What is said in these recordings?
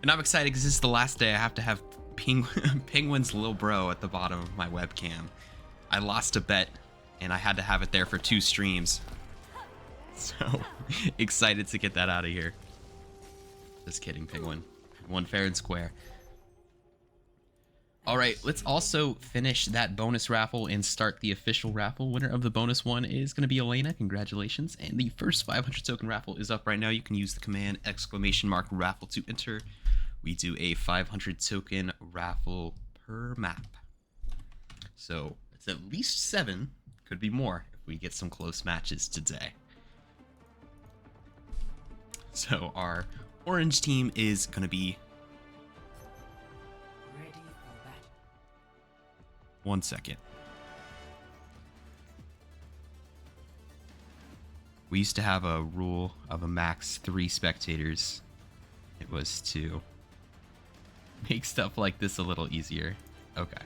And I'm excited because this is the last day I have to have Penguin's little bro at the bottom of my webcam. I lost a bet and I had to have it there for 2 streams. So excited to get that out of here. Just kidding, Penguin. One fair and square. All right, let's also finish that bonus raffle and start the official raffle. Winner of the bonus one is going to be Elena. Congratulations. And the first 500 token raffle is up right now. You can use the command !raffle to enter. We do a 500 token raffle per map. So it's at least 7, could be more if we get some close matches today. So our orange team is going to be... One second. We used to have a rule of a max 3 spectators. It was to make stuff like this a little easier. Okay.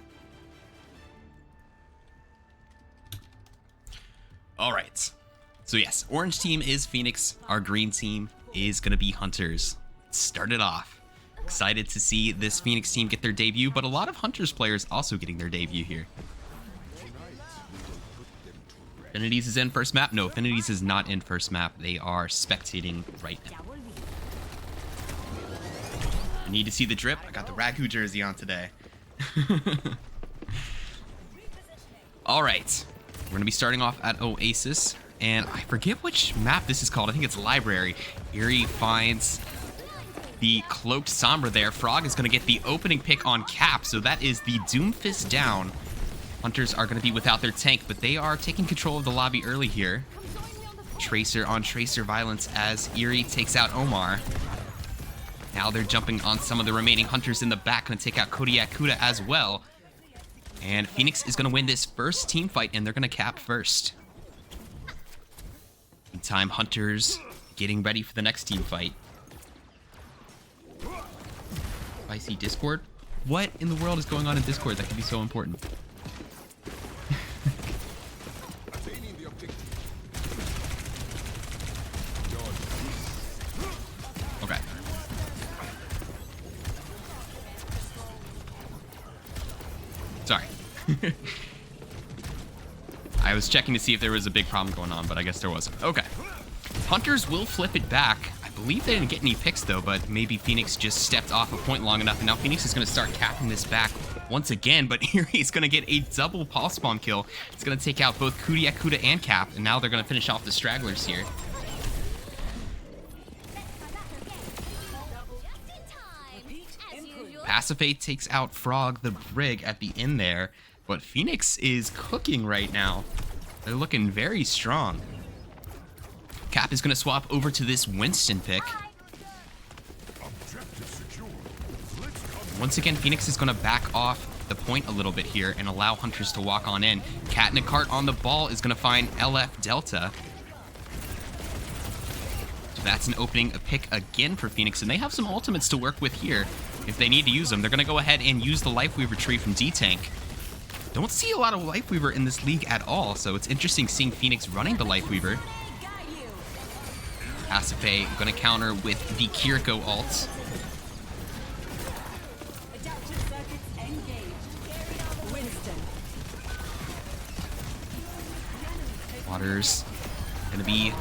All right. So yes, orange team is Phoenix. Our green team is going to be Hunters. Let's start it off. Excited to see this Phoenix team get their debut, but a lot of Hunters players also getting their debut here. Affinities is in first map. No, Affinities is not in first map. They are spectating right now. I need to see the drip. I got the Ragu jersey on today. All right. We're going to be starting off at Oasis, and I forget which map this is called. I think it's Library. Eerie finds the Cloaked Sombra there. Frog is going to get the opening pick on Cap, so that is the Doomfist down. Hunters are going to be without their tank, but they are taking control of the lobby early here. Tracer on Tracer violence as Eerie takes out Omar. Now they're jumping on some of the remaining Hunters in the back, going to take out Kodiak Kuda as well. And Phoenix is going to win this first team fight, and they're going to Cap first. Meantime, Hunters getting ready for the next team fight. I see Discord. What in the world is going on in Discord that could be so important? Okay. Sorry. I was checking to see if there was a big problem going on, but I guess there wasn't. Okay. Hunters will flip it back. I believe they didn't get any picks, though, but maybe Phoenix just stepped off a point long enough, and now Phoenix is going to start capping this back once again, but here he's going to get a double pulse bomb kill. It's going to take out both Kodiak Kuda and Cap, and now they're going to finish off the stragglers here. Pasiphae takes out Frog the Brig at the end there, but Phoenix is cooking right now. They're looking very strong. Cap is going to swap over to this Winston pick. Once again, Phoenix is going to back off the point a little bit here and allow Hunters to walk on in. Cat in a cart on the ball is going to find LF Delta. So that's an opening, a pick again for Phoenix, and they have some ultimates to work with here. If they need to use them, they're going to go ahead and use the Lifeweaver tree from D-Tank. Don't see a lot of Lifeweaver in this league at all, so it's interesting seeing Phoenix running the Lifeweaver. Pasiphae going to counter with the Kiriko ult. Waters going to be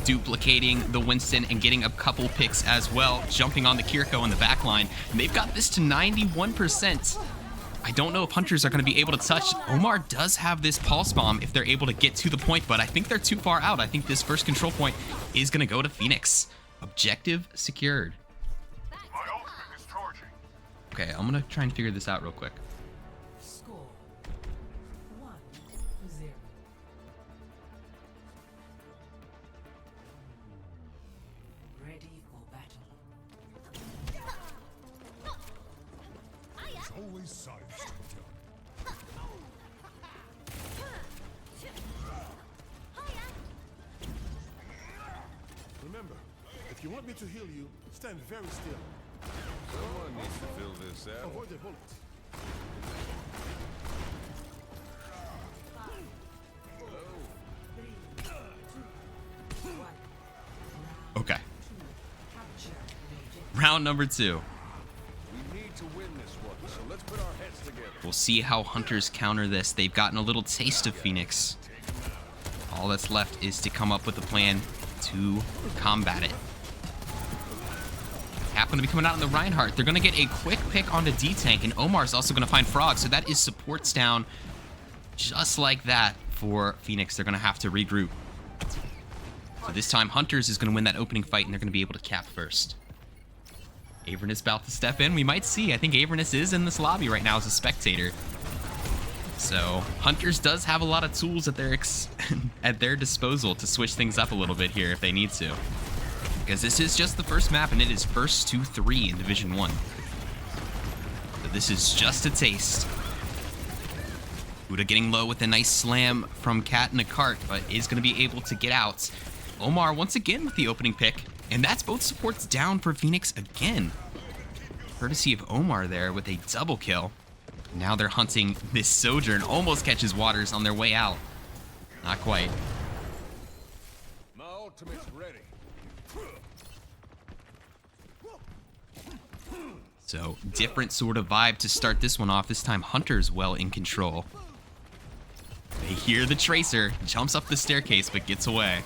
duplicating the Winston and getting a couple picks as well, jumping on the Kiriko in the back line. And they've got this to 91%. I don't know if Hunters are going to be able to touch. Omar does have this pulse bomb if they're able to get to the point, but I think they're too far out. I think this first control point is going to go to Phoenix. Objective secured. Okay, I'm going to try and figure this out real quick. Score 1-0. Ready for battle. There's always science to be done. Remember, if you want me to heal you, stand very still. Someone needs to fill this out. Avoid the bullets. Okay. Round number 2. We'll see how Hunters counter this. They've gotten a little taste of Phoenix. All that's left is to come up with a plan to combat it. Cap going to be coming out on the Reinhardt. They're going to get a quick pick onto D-Tank, and Omar's also going to find Frog, so that is supports down just like that for Phoenix. They're going to have to regroup. So this time, Hunters is going to win that opening fight, and they're going to be able to cap first. Avernus is about to step in. We might see. I think Avernus is in this lobby right now as a spectator. So Hunters does have a lot of tools at their at their disposal to switch things up a little bit here if they need to. Because this is just the first map, and it is first to 3 in Division 1. So this is just a taste. Huda getting low with a nice slam from Cat in a cart, but is going to be able to get out. Omar once again with the opening pick, and that's both supports down for Phoenix again. Courtesy of Omar there with a double kill. Now they're hunting this Sojourn. Almost catches Waters on their way out. Not quite. My ultimate's ready. So, different sort of vibe to start this one off. This time, Hunter's well in control. They hear the Tracer, jumps up the staircase, but gets away.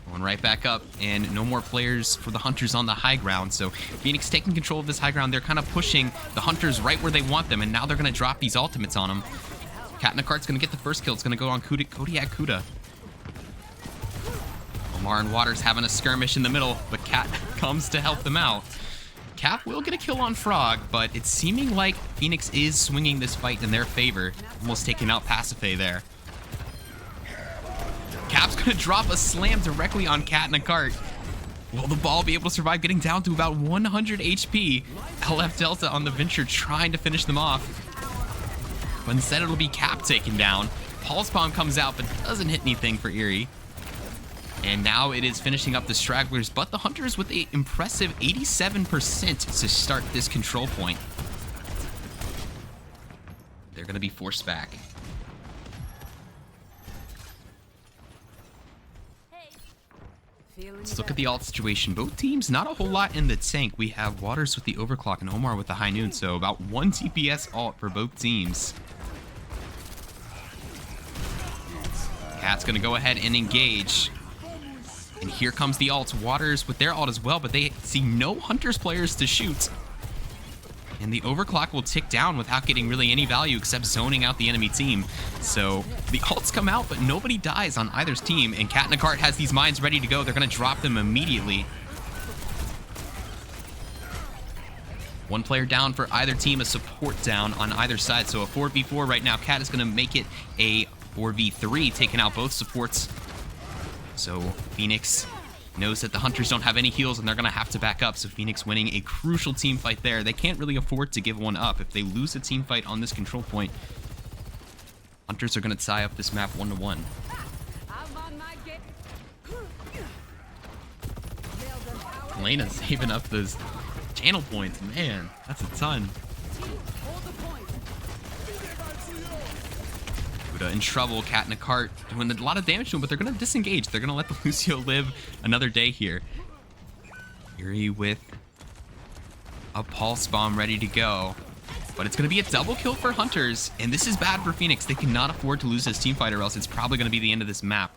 Going right back up, and no more players for the Hunters on the high ground. So, Phoenix taking control of this high ground. They're kind of pushing the Hunters right where they want them, and now they're going to drop these ultimates on them. Cat in a Cart's going to get the first kill. It's going to go on Kodiak Kuda. Omar and Waters having a skirmish in the middle, but Cat comes to help them out. Cap will get a kill on Frog, but it's seeming like Phoenix is swinging this fight in their favor. Almost taking out Pasiphae there. Cap's gonna drop a slam directly on Cat in a Cart. Will the ball be able to survive, getting down to about 100 HP? LF Delta on the Venture trying to finish them off. But instead it'll be Cap taken down. Pulse Bomb comes out, but doesn't hit anything for Eerie. And now it is finishing up the Stragglers, but the Hunters with an impressive 87% to start this control point. They're going to be forced back. Let's look at the alt situation. Both teams, not a whole lot in the tank. We have Waters with the overclock and Omar with the high noon, so about 1 TPS alt for both teams. Cat's going to go ahead and engage. And here comes the ult. Waters with their ult as well, but they see no Hunters players to shoot. And the overclock will tick down without getting really any value except zoning out the enemy team. So the ults come out, but nobody dies on either's team. And Cat in a Cart has these mines ready to go. They're going to drop them immediately. One player down for either team, a support down on either side. So a 4v4 right now. Cat is going to make it a 4v3, taking out both supports. So Phoenix knows that the Hunters don't have any heals and they're going to have to back up. So Phoenix winning a crucial team fight there. They can't really afford to give one up. If they lose a team fight on this control point, Hunters are going to tie up this map 1-1. Elena saving up those channel points. Man, that's a ton. In trouble, Cat in a Cart doing a lot of damage to him, but they're going to disengage. They're going to let the Lucio live another day here. Eerie with a Pulse Bomb ready to go. But it's going to be a double kill for Hunters, and this is bad for Phoenix. They cannot afford to lose this teamfight, or else it's probably going to be the end of this map.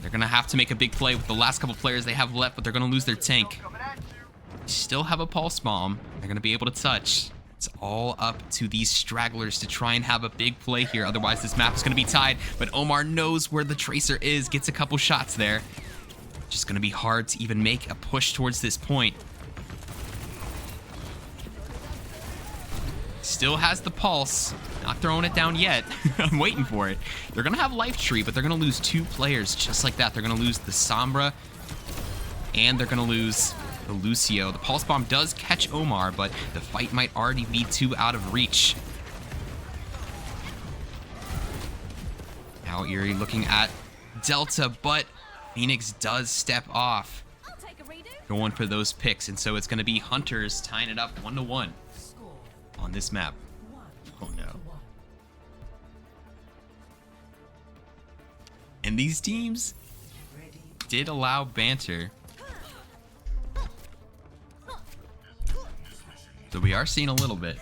They're going to have to make a big play with the last couple players they have left, but they're going to lose their tank. Still have a Pulse Bomb. They're going to be able to touch. It's all up to these Stragglers to try and have a big play here. Otherwise, this map is going to be tied. But Omar knows where the Tracer is. Gets a couple shots there. Just going to be hard to even make a push towards this point. Still has the Pulse. Not throwing it down yet. I'm waiting for it. They're going to have Life Tree, but they're going to lose 2 players just like that. They're going to lose the Sombra, and they're going to lose the Lucio. The Pulse Bomb does catch Omar, but the fight might already be 2 out of reach. Now Eerie looking at Delta, but Phoenix does step off. Going for those picks, and so it's going to be Hunters tying it up 1-1 on this map. Oh no. And these teams did allow banter. So we are seeing a little bit.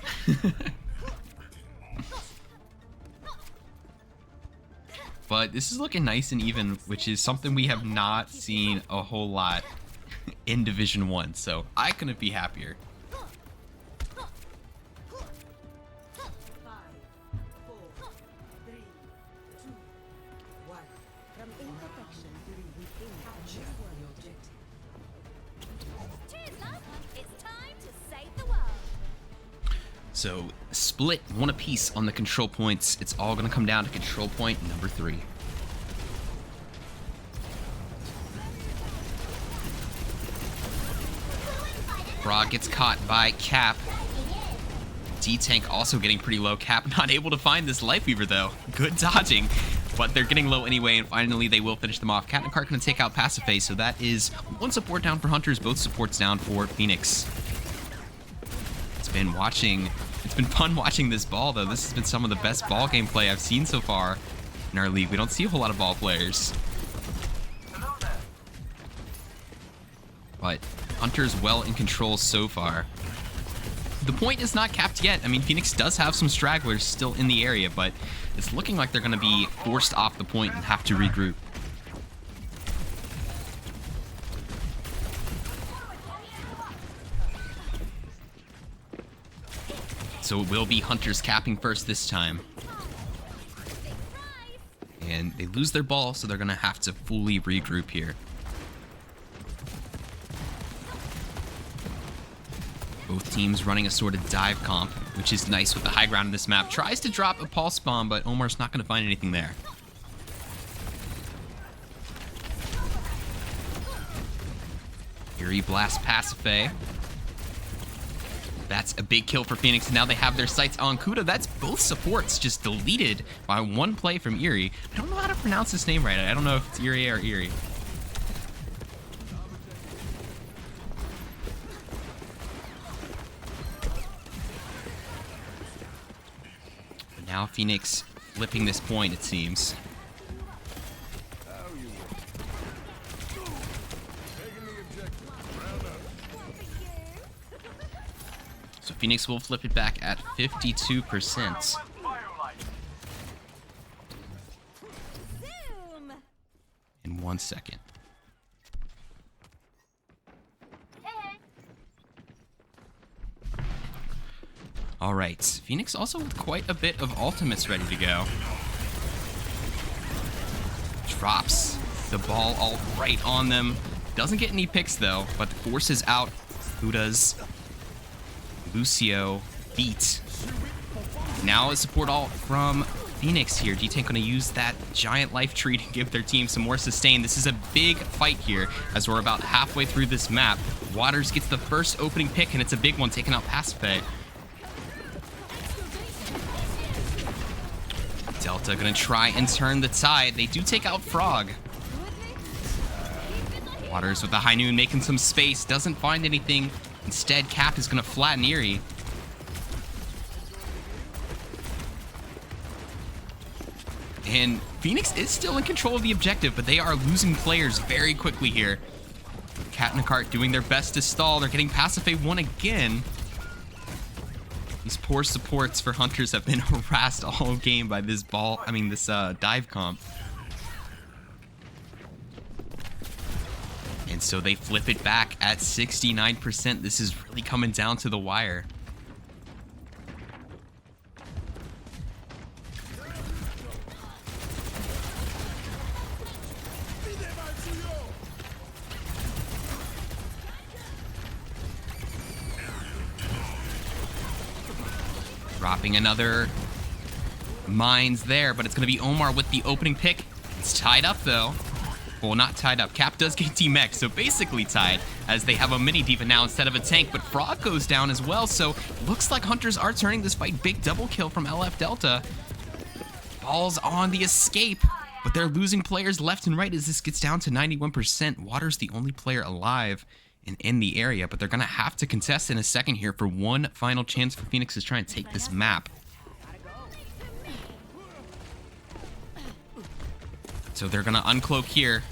But this is looking nice and even, which is something we have not seen a whole lot in Division 1. So I couldn't be happier. 5, 4, 3, 2, 1. From imperfection, capture the objective. Cheers, love! It's time to save the world. So split one apiece on the control points. It's all going to come down to control point number 3. Frog gets caught by Cap. D-Tank also getting pretty low. Cap not able to find this Lifeweaver though. Good dodging, but they're getting low anyway, and finally they will finish them off. Captain Cart going to take out Pasiphae, so that is one support down for Hunters, both supports down for Phoenix. It's been fun watching this ball though. This has been some of the best ball gameplay I've seen so far in our league. We don't see a whole lot of ball players. But Hunter's well in control so far. The point is not capped yet. I mean, Phoenix does have some stragglers still in the area, but it's looking like they're going to be forced off the point and have to regroup. So it will be Hunters capping first this time. And they lose their ball, so they're going to have to fully regroup here. Both teams running a sort of dive comp, which is nice with the high ground in this map. Tries to drop a pulse bomb, but Omar's not going to find anything there. Eerie blast Pasiphae. That's a big kill for Phoenix, and now they have their sights on Kuda. That's both supports just deleted by one play from Eerie. I don't know how to pronounce his name right. I don't know if it's Eerie or Eerie. But now Phoenix flipping this point, it seems. So Phoenix will flip it back at 52%. Zoom! In 1 second. All right, Phoenix also with quite a bit of ultimates ready to go. Drops the ball all right on them. Doesn't get any picks though, but forces out Kuda's Lucio beat. Now a support ult from Phoenix here. D-Tank gonna use that giant life tree to give their team some more sustain. This is a big fight here as we're about halfway through this map. Waters gets the first opening pick, and it's a big one, taking out Pasiphae. Delta gonna try and turn the tide. They do take out Frog. Waters with the high noon making some space, doesn't find anything. Instead, Cap is gonna flatten Eerie. And Phoenix is still in control of the objective, but they are losing players very quickly here. Captain Cart doing their best to stall. They're getting Pasiphae one again. These poor supports for Hunters have been harassed all game by this dive comp. And so they flip it back at 69%. This is really coming down to the wire. Dropping another mines there, but it's going to be Omar with the opening pick. It's tied up though. Well, not tied up. Cap does get T-Mech, so basically tied, as they have a mini diva now instead of a tank, but Frog goes down as well, so looks like Hunters are turning this fight. Big double kill from LF Delta. Ball's on the escape, but they're losing players left and right as this gets down to 91%. Water's the only player alive and in the area, but they're going to have to contest in a second here for one final chance for Phoenix to try and take this map. So they're going to uncloak here.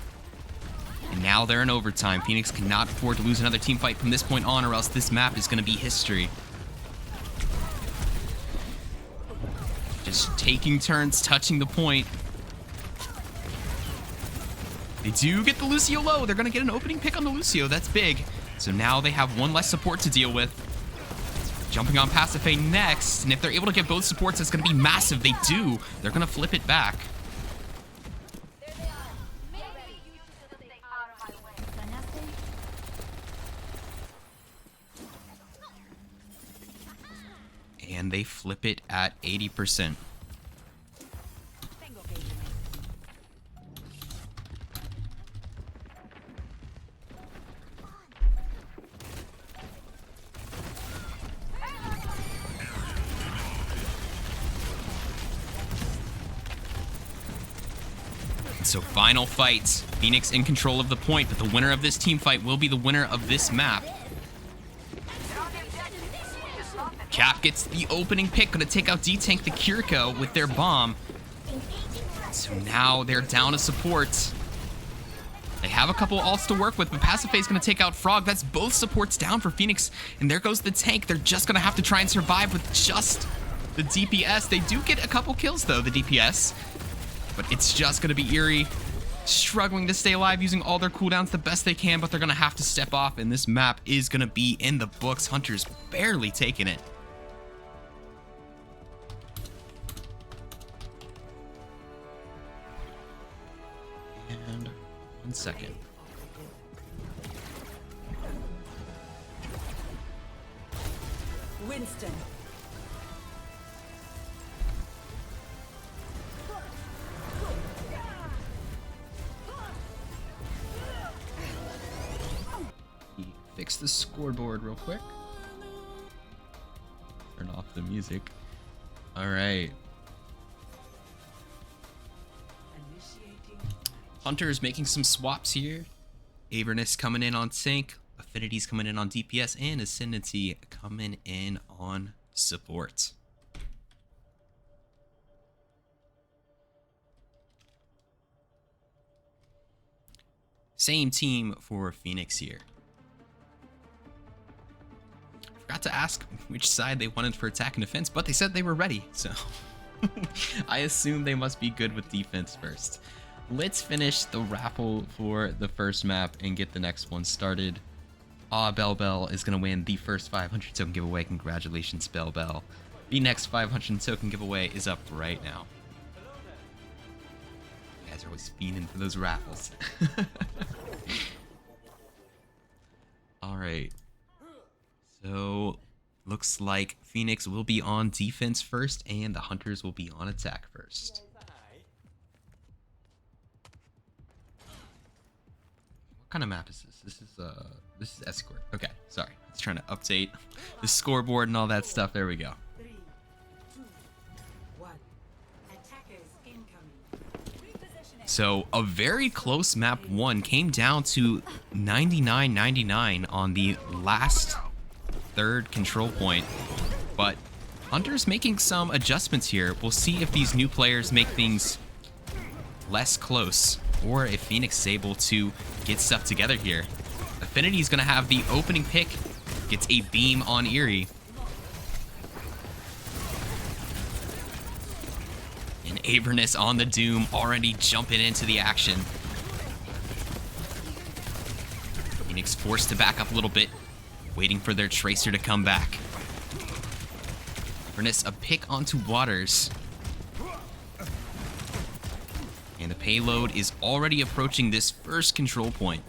And now they're in overtime. Phoenix cannot afford to lose another team fight from this point on, or else this map is going to be history. taking turns touching the point. They do get the Lucio low. They're going to get an opening pick on the Lucio. That's big. So now they have one less support to deal with. Jumping on Pasiphae next. And if they're able to get both supports, that's going to be massive. They do. They're going to flip it back. And they flip it at 80%. So final fight. Phoenix in control of the point, but the winner of this team fight will be the winner of this map. Cap gets the opening pick, gonna take out D-Tank the Kiriko with their bomb. So now they're down to support. They have a couple ults to work with, but Pasiphae is gonna take out Frog. That's both supports down for Phoenix. And there goes the tank. They're just gonna have to try and survive with just the DPS. They do get a couple kills though, the DPS. But it's just gonna be Eerie struggling to stay alive, using all their cooldowns the best they can, but they're gonna have to step off, and this map is gonna be in the books. Hunter's barely taking it. And 1 second. Winston. Fix the scoreboard real quick. Turn off the music. All right. Hunter's making some swaps here. Avernus coming in on tank. Affinity's coming in on DPS. And Ascendancy coming in on support. Same team for Phoenix here. Forgot to ask which side they wanted for attack and defense, but they said they were ready, so I assume they must be good with defense first. Let's finish the raffle for the first map and get the next one started. Bell Bell is going to win the first 500 token giveaway. Congratulations, Bell Bell. The next 500 token giveaway is up right now. You guys are always fiending for those raffles. All right. So, looks like Phoenix will be on defense first, and the Hunters will be on attack first. What kind of map is this? This is Escort. Okay, sorry. I was trying to update the scoreboard and all that stuff. There we go. 3, 2, 1. Attackers incoming. So, a very close map 1 came down to 99-99 on the last third control point, but Hunter's making some adjustments here. We'll see if these new players make things less close, or if Phoenix is able to get stuff together here. Affinity's gonna have the opening pick, gets a beam on Eerie. And Avernus on the Doom already jumping into the action. Phoenix forced to back up a little bit, waiting for their Tracer to come back. Avernus a pick onto Waters. And the payload is already approaching this first control point.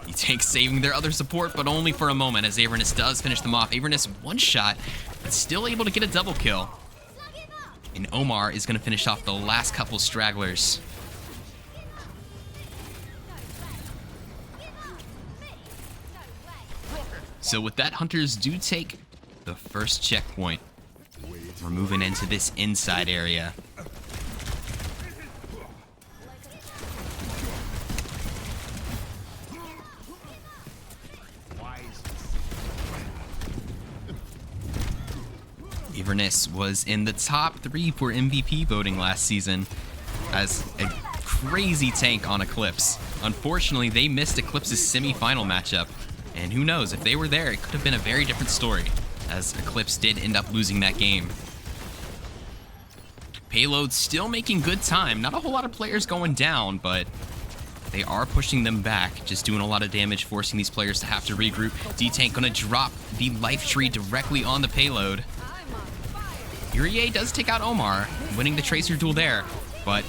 He takes saving their other support, but only for a moment, as Avernus does finish them off. Avernus one shot, but still able to get a double kill. And Omar is going to finish off the last couple stragglers. So with that, Hunters do take the first checkpoint. We're moving into this inside area. Avernus was in the top 3 for MVP voting last season as a crazy tank on Eclipse. Unfortunately, they missed Eclipse's semi-final matchup. And who knows, if they were there, it could have been a very different story, as Eclipse did end up losing that game. Payload still making good time. Not a whole lot of players going down, but they are pushing them back, just doing a lot of damage, forcing these players to have to regroup. D-Tank gonna drop the life tree directly on the payload. Irie does take out Omar, winning the Tracer duel there, but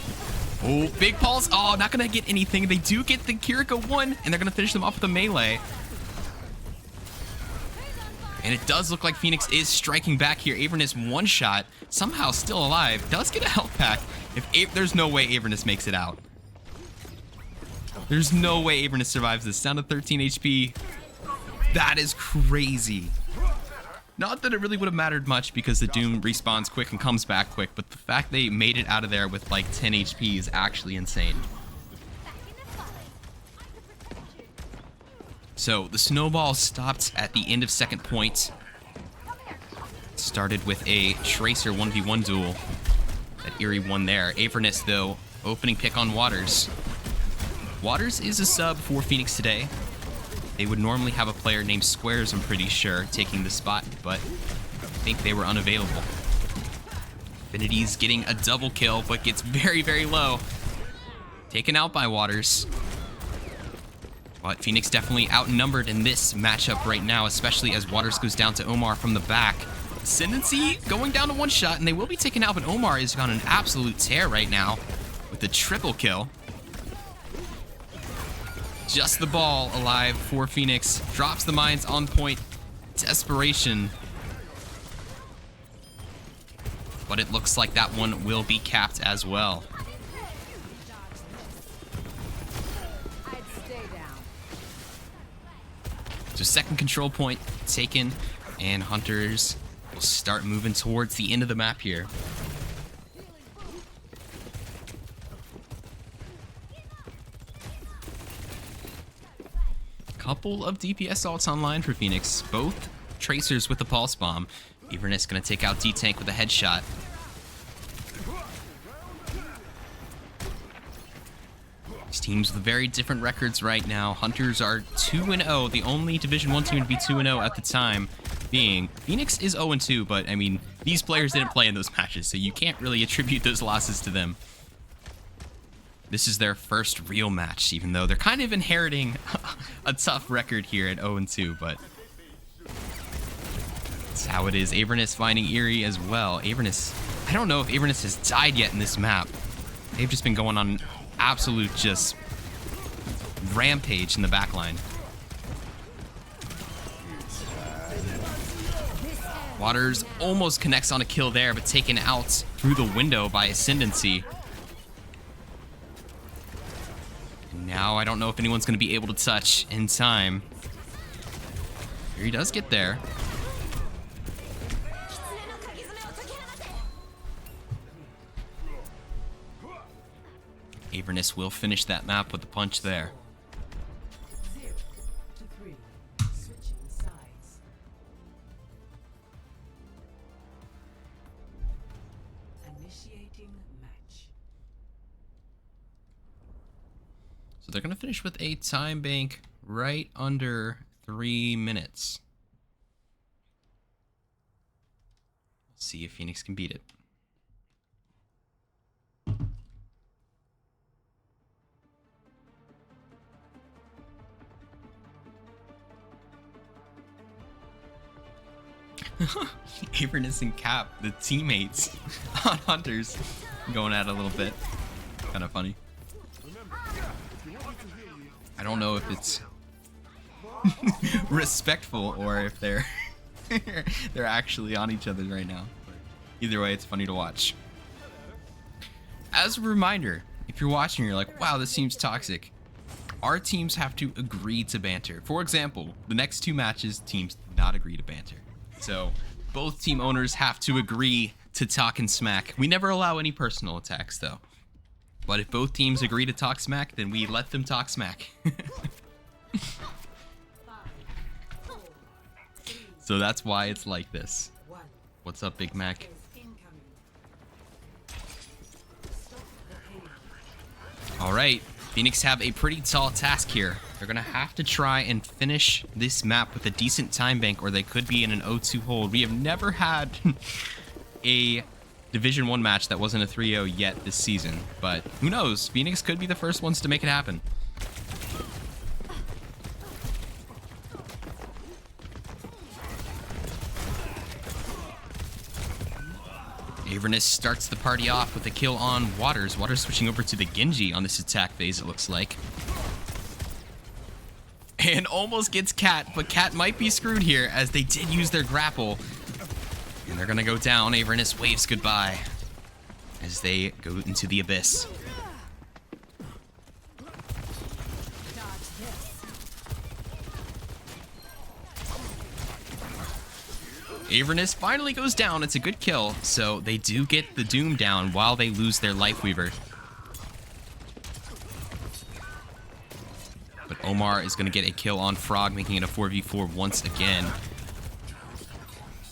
oh, Big Paul's, oh, not gonna get anything. They do get the Kiriko 1, and they're gonna finish them off with a melee. And it does look like Phoenix is striking back here. Avernus one shot, somehow still alive, does get a health pack. There's no way Avernus makes it out. There's no way Avernus survives this. Down to 13 HP. That is crazy. Not that it really would have mattered much because the Doom respawns quick and comes back quick, but the fact they made it out of there with like 10 HP is actually insane. So the snowball stopped at the end of second point. Started with a Tracer 1v1 duel that Irie won there. Avernus, though, opening pick on Waters. Waters is a sub for Phoenix today. They would normally have a player named Squares, I'm pretty sure, taking the spot, but I think they were unavailable. Infinity's getting a double kill, but gets very, very low. Taken out by Waters. But Phoenix definitely outnumbered in this matchup right now, especially as Waters goes down to Omar from the back. Ascendancy going down to one shot, and they will be taken out, but Omar is on an absolute tear right now with the triple kill. Just the ball alive for Phoenix. Drops the mines on point. Desperation. But it looks like that one will be capped as well. So second control point taken, and Hunters will start moving towards the end of the map here. Couple of DPS ults online for Phoenix, both Tracers with the Pulse Bomb. Avernus gonna take out D-Tank with a headshot. These teams with very different records right now. Hunters are 2-0, the only Division 1 team to be 2-0 at the time being. Phoenix is 0-2, but I mean, these players didn't play in those matches, so you can't really attribute those losses to them. This is their first real match, even though they're kind of inheriting a tough record here at 0-2, but that's how it is. Avernus finding Irie as well. Avernus, I don't know if Avernus has died yet in this map. They've just been going on absolute just rampage in the backline. Waters almost connects on a kill there, but taken out through the window by Ascendancy. And now I don't know if anyone's going to be able to touch in time. Here he does get there. Avernus will finish that map with a punch there. 0 to 3. Switching sides. Initiating match. So they're going to finish with a time bank right under 3 minutes. See if Phoenix can beat it. Avernus and Cap, the teammates on Hunters, going at it a little bit. Kind of funny. I don't know if it's respectful or if they're they're actually on each other right now. But either way, it's funny to watch. As a reminder, if you're watching, you're like, wow, this seems toxic. Our teams have to agree to banter. For example, the next 2 matches, teams did not agree to banter. So both team owners have to agree to talk and smack. We never allow any personal attacks, though. But if both teams agree to talk smack, then we let them talk smack. So that's why it's like this. What's up, Big Mac? All right, Phoenix have a pretty tall task here. They're going to have to try and finish this map with a decent time bank, or they could be in an 0-2 hold. We have never had a Division 1 match that wasn't a 3-0 yet this season, but who knows? Phoenix could be the first ones to make it happen. Avernus starts the party off with a kill on Waters. Waters switching over to the Genji on this attack phase, it looks like. And almost gets Cat, but Cat might be screwed here as they did use their grapple. And they're gonna go down. Avernus waves goodbye as they go into the abyss. Avernus finally goes down. It's a good kill, so they do get the Doom down while they lose their Lifeweaver. But Omar is going to get a kill on Frog, making it a 4v4 once again.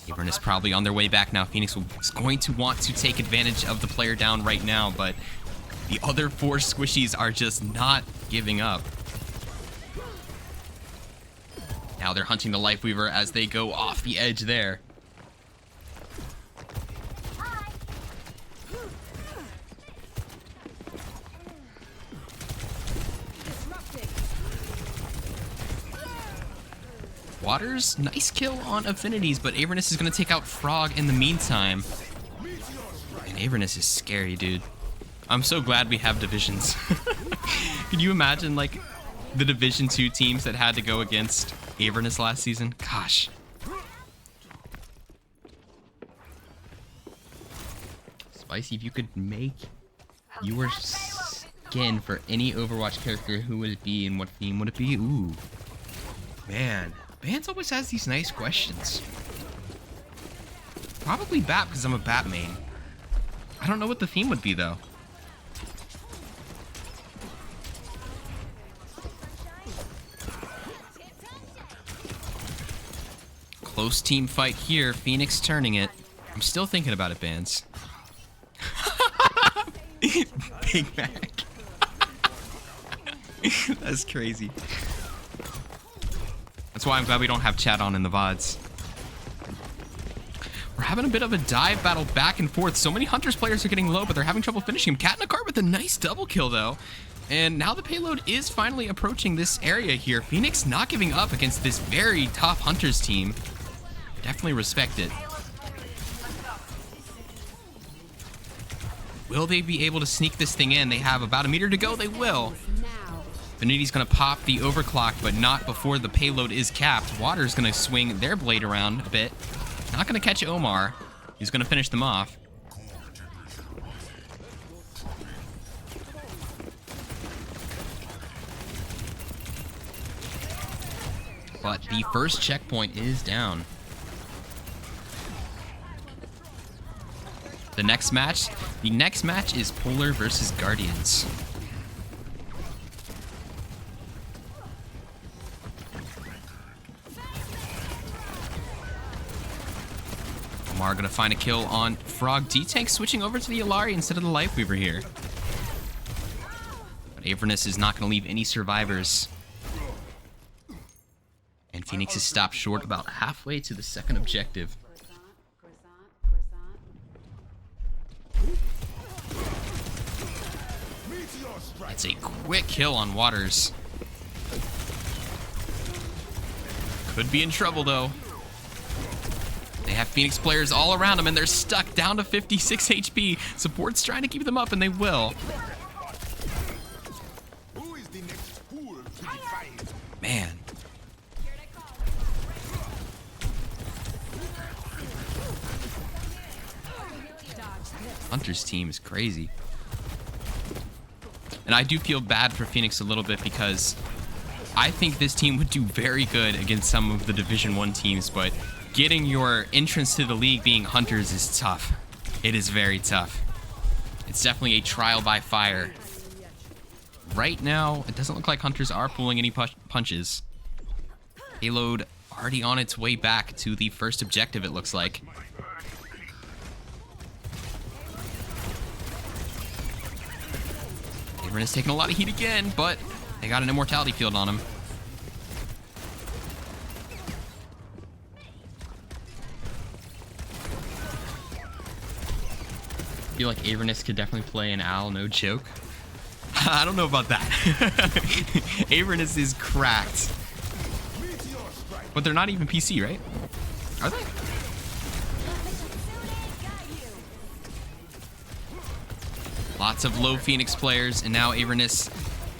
Avernus probably on their way back now. Phoenix is going to want to take advantage of the player down right now, but the other 4 squishies are just not giving up. Now they're hunting the Lifeweaver as they go off the edge there. Waters, nice kill on Affinities, but Avernus is going to take out Frog in the meantime. And Avernus is scary, dude. I'm so glad we have divisions. Can you imagine, like, the Division 2 teams that had to go against Avernus last season? Gosh. Spicy, if you could make your skin for any Overwatch character, who would it be and what theme would it be? Ooh. Man. Vance always has these nice questions. Probably Bat, because I'm a Bat main. I don't know what the theme would be, though. Close team fight here. Phoenix turning it. I'm still thinking about it, Vance. Big Mac. That's crazy. That's why I'm glad we don't have chat on in the VODs. We're having a bit of a dive battle back and forth. So many Hunters players are getting low, but they're having trouble finishing him. Cat in a cart with a nice double kill, though. And now the payload is finally approaching this area here. Phoenix not giving up against this very tough Hunters team. Definitely respect it. Will they be able to sneak this thing in? They have about a meter to go. They will. Affinity's going to pop the overclock, but not before the payload is capped. Water's going to swing their blade around a bit. Not going to catch Omar. He's going to finish them off. But the first checkpoint is down. The next match is Polar versus Guardians. Omar gonna find a kill on Frog. D-Tank switching over to the Illari instead of the Lifeweaver here. But Avernus is not gonna leave any survivors. And Phoenix is stopped short about halfway to the second objective. It's a quick kill on Waters. Could be in trouble, though. They have Phoenix players all around them, and they're stuck down to 56 HP. Support's trying to keep them up, and they will. Man. Hunter's team is crazy. And I do feel bad for Phoenix a little bit because I think this team would do very good against some of the Division 1 teams, but getting your entrance to the league being Hunters is tough. It is very tough. It's definitely a trial by fire. Right now, it doesn't look like Hunters are pulling any punches. Payload already on its way back to the first objective, it looks like. Avernus taking a lot of heat again, but they got an immortality field on him. I feel like Avernus could definitely play an Al, no joke. I don't know about that. Avernus is cracked. But they're not even PC, right? Are they? Lots of low Phoenix players, and now Avernus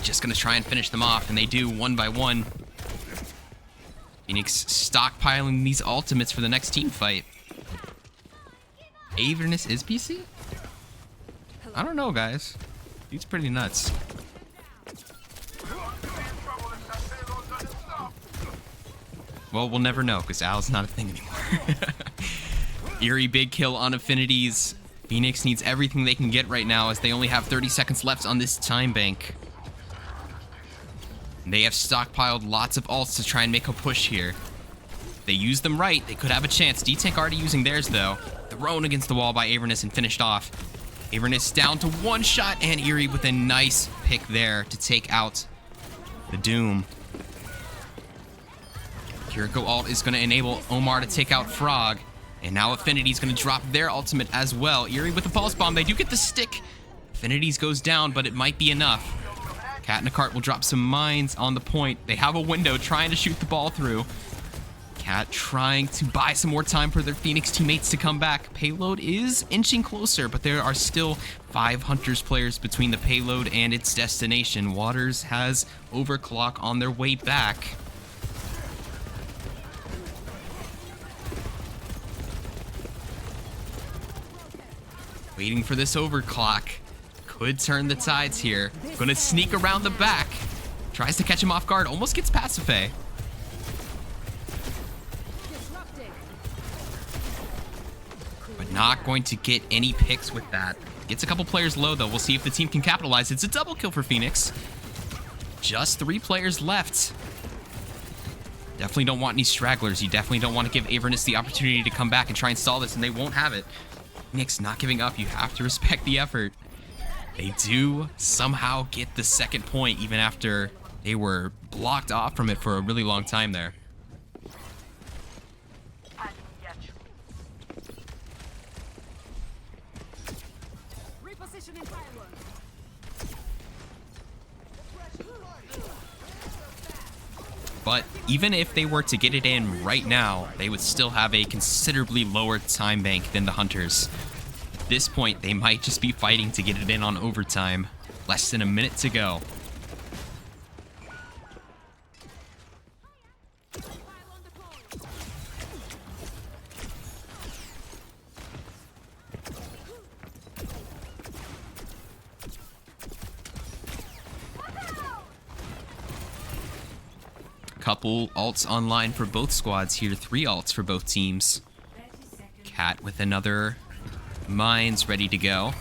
just gonna try and finish them off, and they do one by one. Phoenix stockpiling these ultimates for the next team fight. Avernus is PC? I don't know, guys. Dude's pretty nuts. Well, we'll never know, because Al's not a thing anymore. Eerie big kill on Affinities. Phoenix needs everything they can get right now, as they only have 30 seconds left on this time bank. They have stockpiled lots of ults to try and make a push here. If they use them right, they could have a chance. D-Tank already using theirs, though. Thrown against the wall by Avernus and finished off. Avernus down to one shot, and Eerie with a nice pick there to take out the Doom. Kiriko ult is going to enable Omar to take out Frog. And now Affinity's going to drop their ultimate as well. Eerie with the pulse bomb. They do get the stick. Affinities goes down, but it might be enough. Cat in a Cart will drop some mines on the point. They have a window trying to shoot the ball through. Cat trying to buy some more time for their Phoenix teammates to come back. Payload is inching closer, but there are still 5 Hunters players between the payload and its destination. Waters has Overclock on their way back. Waiting for this overclock. Could turn the tides here. Gonna sneak around the back. Tries to catch him off guard. Almost gets Pasiphae. But not going to get any picks with that. Gets a couple players low, though. We'll see if the team can capitalize. It's a double kill for Phoenix. Just 3 players left. Definitely don't want any stragglers. You definitely don't want to give Avernus the opportunity to come back and try and stall this, and they won't have it. Phoenix not giving up. You have to respect the effort. They do somehow get the second point, even after they were blocked off from it for a really long time there. But even if they were to get it in right now, they would still have a considerably lower time bank than the Hunters. At this point, they might just be fighting to get it in on overtime. Less than a minute to go. Couple ults online for both squads here. 3 ults for both teams. Cat with another mines ready to go.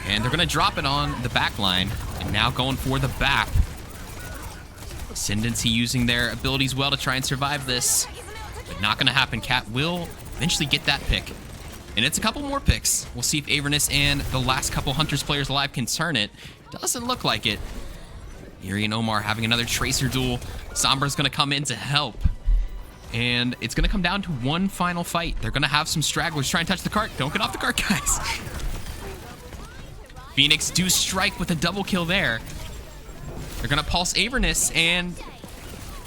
And they're going to drop it on the back line. And now going for the BAP. Ascendancy using their abilities well to try and survive this. But not going to happen. Cat will eventually get that pick. And it's a couple more picks. We'll see if Avernus and the last couple Hunters players alive can turn it. Doesn't look like it. Eerie and Omar having another Tracer duel. Sombra's going to come in to help. And it's going to come down to one final fight. They're going to have some stragglers try and touch the cart. Don't get off the cart, guys. Phoenix do strike with a double kill there. They're going to pulse Avernus, and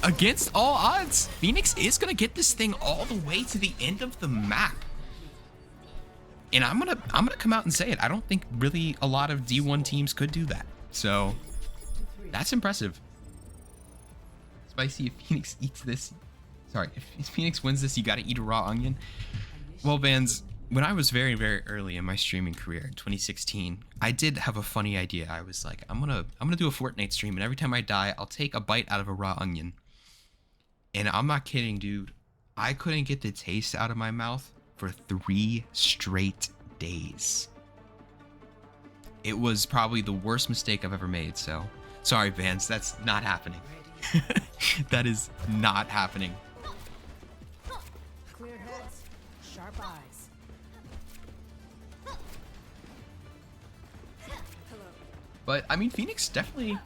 against all odds, Phoenix is going to get this thing all the way to the end of the map. And I'm going to come out and say it. I don't think really a lot of D1 teams could do that. So that's impressive. Spicy, if Phoenix eats this... Sorry, if Phoenix wins this, you gotta eat a raw onion. Well, Vans, when I was very, very early in my streaming career in 2016, I did have a funny idea. I was like, I'm gonna do a Fortnite stream, and every time I die, I'll take a bite out of a raw onion. And I'm not kidding, dude. I couldn't get the taste out of my mouth for 3 straight days. It was probably the worst mistake I've ever made, so... Sorry, Vans, that's not happening. That is not happening. Clear heads, sharp eyes. But, I mean, Phoenix definitely...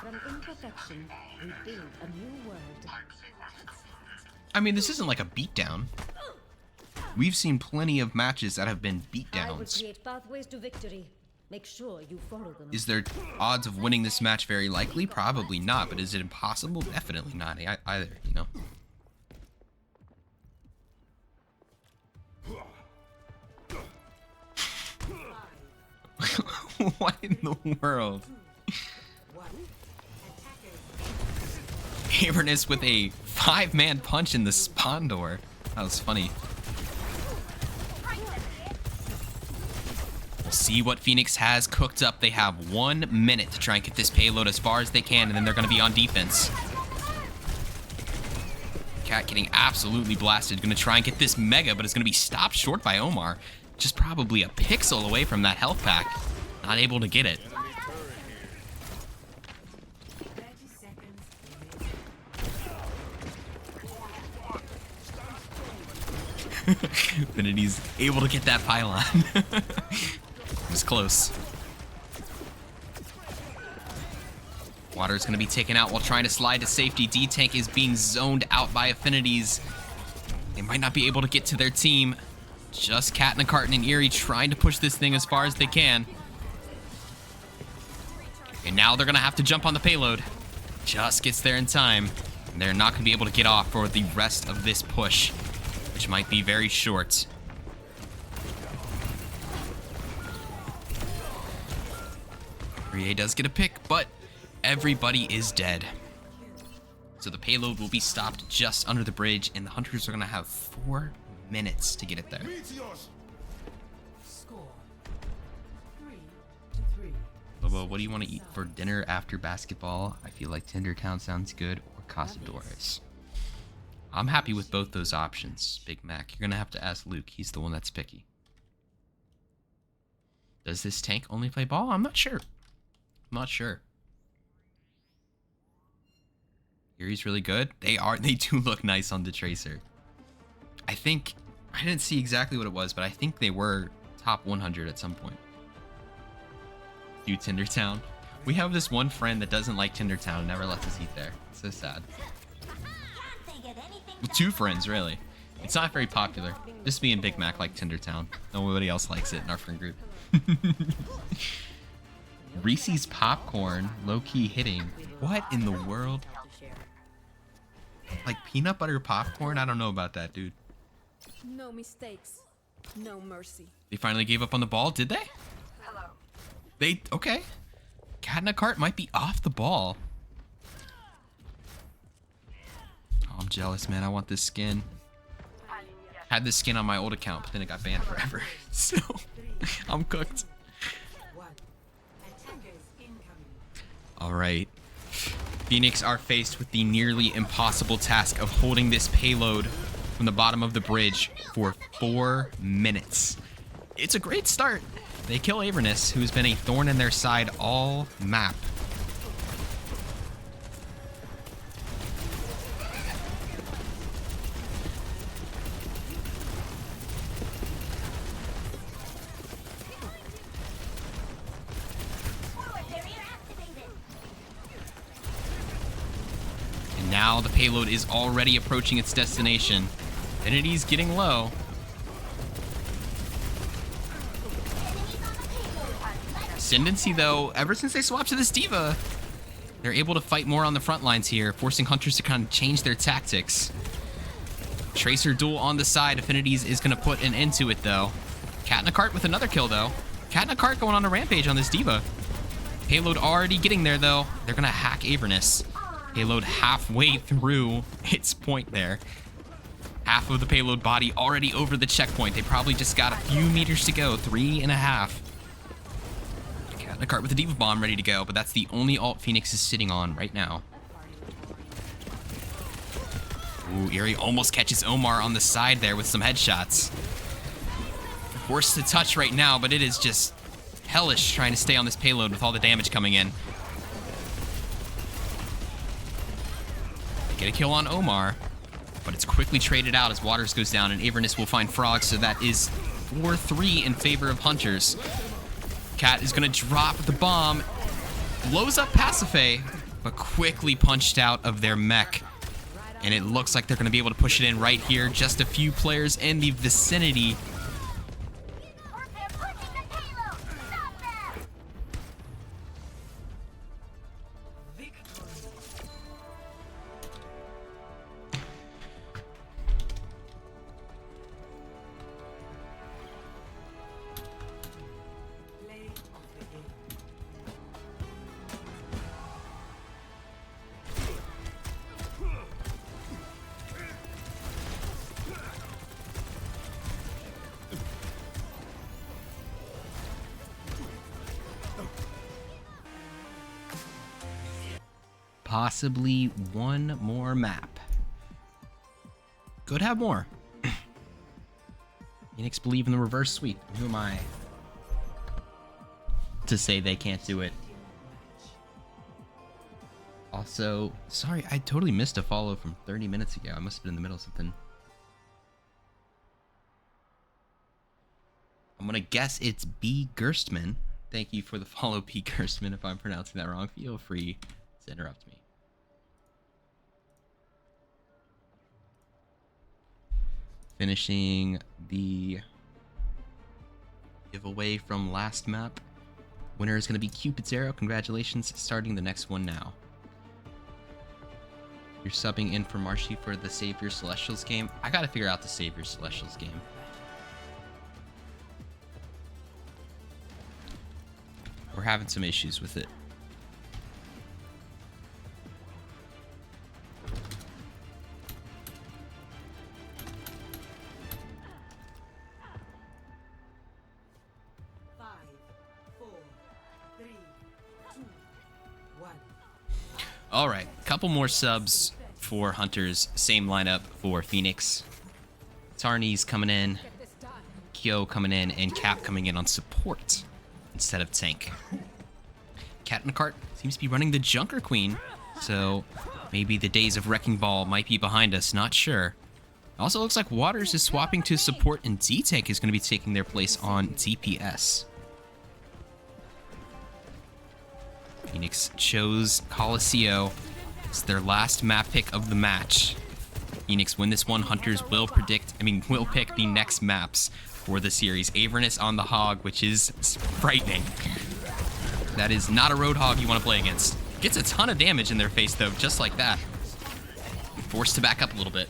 From imperfection, we build a new world. I mean, this isn't like a beatdown. We've seen plenty of matches that have been I will beatdowns. create pathways to victory. Make sure you follow them. Is there odds of winning this match very likely? Probably not, but is it impossible? Definitely not either, you know? What in the world? Avernus with a 5-man punch in the spawn door. That was funny. We'll see what Phoenix has cooked up. They have 1 minute to try and get this payload as far as they can, and then they're going to be on defense. Cat getting absolutely blasted. Going to try and get this mega, but it's going to be stopped short by Omar. Just probably a pixel away from that health pack. Not able to get it. 30 seconds remaining. Infinity's able to get that pylon. It was close. Water's going to be taken out while trying to slide to safety. D-Tank is being zoned out by Affinities. They might not be able to get to their team. Just Cat and a Carton and Eerie trying to push this thing as far as they can. And now they're going to have to jump on the payload. Just gets there in time. And they're not going to be able to get off for the rest of this push, which might be very short. Rie does get a pick, but everybody is dead. So the payload will be stopped just under the bridge, and the Hunters are going to have 4 minutes to get it there. Score 3-3. Bobo, what do you want to eat for dinner after basketball? I feel like Tindertown sounds good, or Cazadores. I'm happy with both those options, Big Mac. You're going to have to ask Luke. He's the one that's picky. Does this tank only play ball? I'm not sure. I'm not sure. Eerie's really good. They do look nice on the Tracer. I think, I didn't see exactly what it was, but I think they were top 100 at some point. Dude, Tindertown. We have this one friend that doesn't like Tindertown, never lets us eat there. It's so sad. Well, 2 friends, really. It's not very popular. Just me and Big Mac like Tindertown. Nobody else likes it in our friend group. Reese's Popcorn, low-key hitting. What in the world? Like peanut butter popcorn? I don't know about that, dude. No mistakes, no mercy. They finally gave up on the ball, did they? Hello. Okay. Cat in a Cart might be off the ball. Oh, I'm jealous, man. I want this skin. Had this skin on my old account, but then it got banned forever. So, I'm cooked. Attackers incoming. All right. Phoenix are faced with the nearly impossible task of holding this payload from the bottom of the bridge for 4 minutes. It's a great start. They kill Avernus, who's been a thorn in their side all map. And now the payload is already approaching its destination. Infinity's getting low. Ascendancy, though, ever since they swapped to this D.Va, they're able to fight more on the front lines here, forcing Hunters to kind of change their tactics. Tracer duel on the side. Affinities is going to put an end to it, though. Cat in a Cart with another kill, though. Cat in a Cart going on a rampage on this D.Va. Payload already getting there, though. They're going to hack Avernus. Payload halfway through its point there. Half of the payload body already over the checkpoint. They probably just got a few meters to go. 3.5. Cat in a Cart with a D.Va bomb ready to go, but that's the only ult Phoenix is sitting on right now. Ooh, Eerie almost catches Omar on the side there with some headshots. Forced to touch right now, but it is just hellish trying to stay on this payload with all the damage coming in. Get a kill on Omar, but it's quickly traded out as Waters goes down, and Avernus will find Frog, so that is 4-3 in favor of Hunters. Cat is going to drop the bomb. blows up Pasiphae, but quickly punched out of their mech. And it looks like they're going to be able to push it in right here. Just a few players in the vicinity. Possibly one more map. Could have more. Phoenix believe in the reverse sweep. Who am I to say they can't do it? Also, sorry, I totally missed a follow from 30 minutes ago. I must have been in the middle of something. I'm gonna guess it's B. Gerstmann. Thank you for the follow, B. Gerstmann. If I'm pronouncing that wrong, feel free to interrupt me. Finishing the giveaway from last map. Winner is going to be Cupid's Arrow. Congratulations. Starting the next one now. You're subbing in for Marshy for the Save Your Celestials game. I got to figure out the Save Your Celestials game. We're having some issues with it. All right, couple more subs for Hunters. Same lineup for Phoenix. Tarni's coming in, Kyo coming in, and Cap coming in on support instead of tank. Cat in the Cart seems to be running the Junker Queen, so maybe the days of Wrecking Ball might be behind us, not sure. Also looks like Waters is swapping to support, and D-Tank is going to be taking their place on DPS. Phoenix chose Coliseum. It's their last map pick of the match. Phoenix win this one. Hunters will pick the next maps for the series. Avernus on the Hog, which is frightening. That is not a Roadhog you want to play against. Gets a ton of damage in their face though, just like that. Forced to back up a little bit.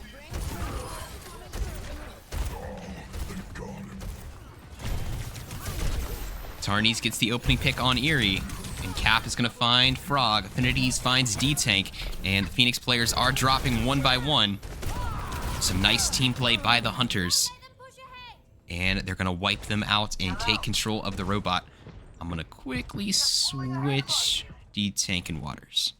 Tarnies gets the opening pick on Eerie. And Cap is going to find Frog. Affinities finds D-Tank. And the Phoenix players are dropping one by one. Some nice team play by the Hunters. And they're going to wipe them out and take control of the robot. I'm going to quickly switch D-Tank and Waters.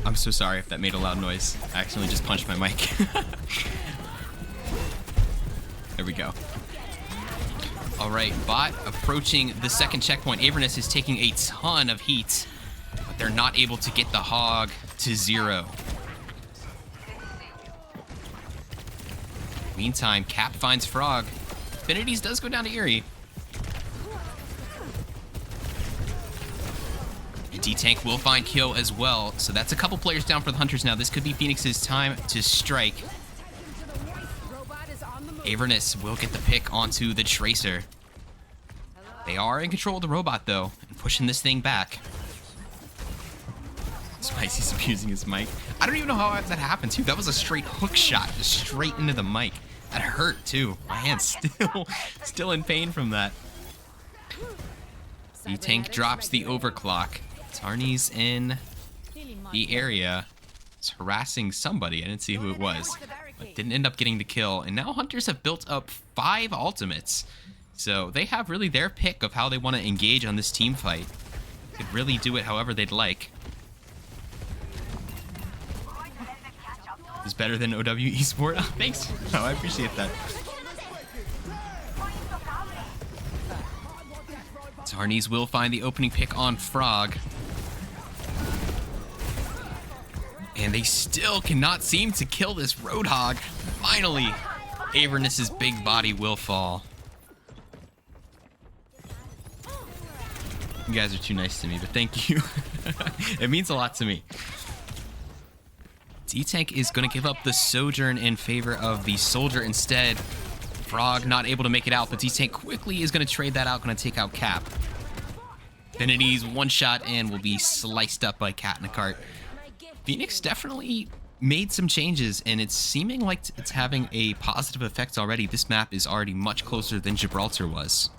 I'm so sorry if that made a loud noise. I accidentally just punched my mic. There we go. All right, bot approaching the second checkpoint. Avernus is taking a ton of heat, but they're not able to get the Hog to 0. Meantime, Cap finds Frog. Affinities does go down to Eerie. D-Tank will find Kyo as well, so that's a couple players down for the Hunters now. This could be Phoenix's time to strike. Avernus will get the pick onto the Tracer. They are in control of the robot, though, and pushing this thing back. Spicy's abusing his mic. I don't even know how that happened, too. That was a straight hook shot, just straight into the mic. That hurt, too. My hand's still in pain from that. D-Tank drops the overclock. Tarni's in the area. It's harassing somebody. I didn't see who it was, but didn't end up getting the kill. And now Hunters have built up 5 ultimates. So they have really their pick of how they want to engage on this team fight. Could really do it however they'd like. It's better than OW Esport. Oh, thanks. Oh, I appreciate that. Tarnies will find the opening pick on Frog. And they still cannot seem to kill this Roadhog. Finally, Avernus's big body will fall. You guys are too nice to me, but thank you. It means a lot to me. D-Tank is going to give up the Sojourn in favor of the Soldier instead. Frog not able to make it out, but D-Tank quickly is going to trade that out, going to take out Cap. Affinity's one shot and will be sliced up by Cat in a cart. Phoenix definitely made some changes, and it's seeming like it's having a positive effect already. This map is already much closer than Gibraltar was.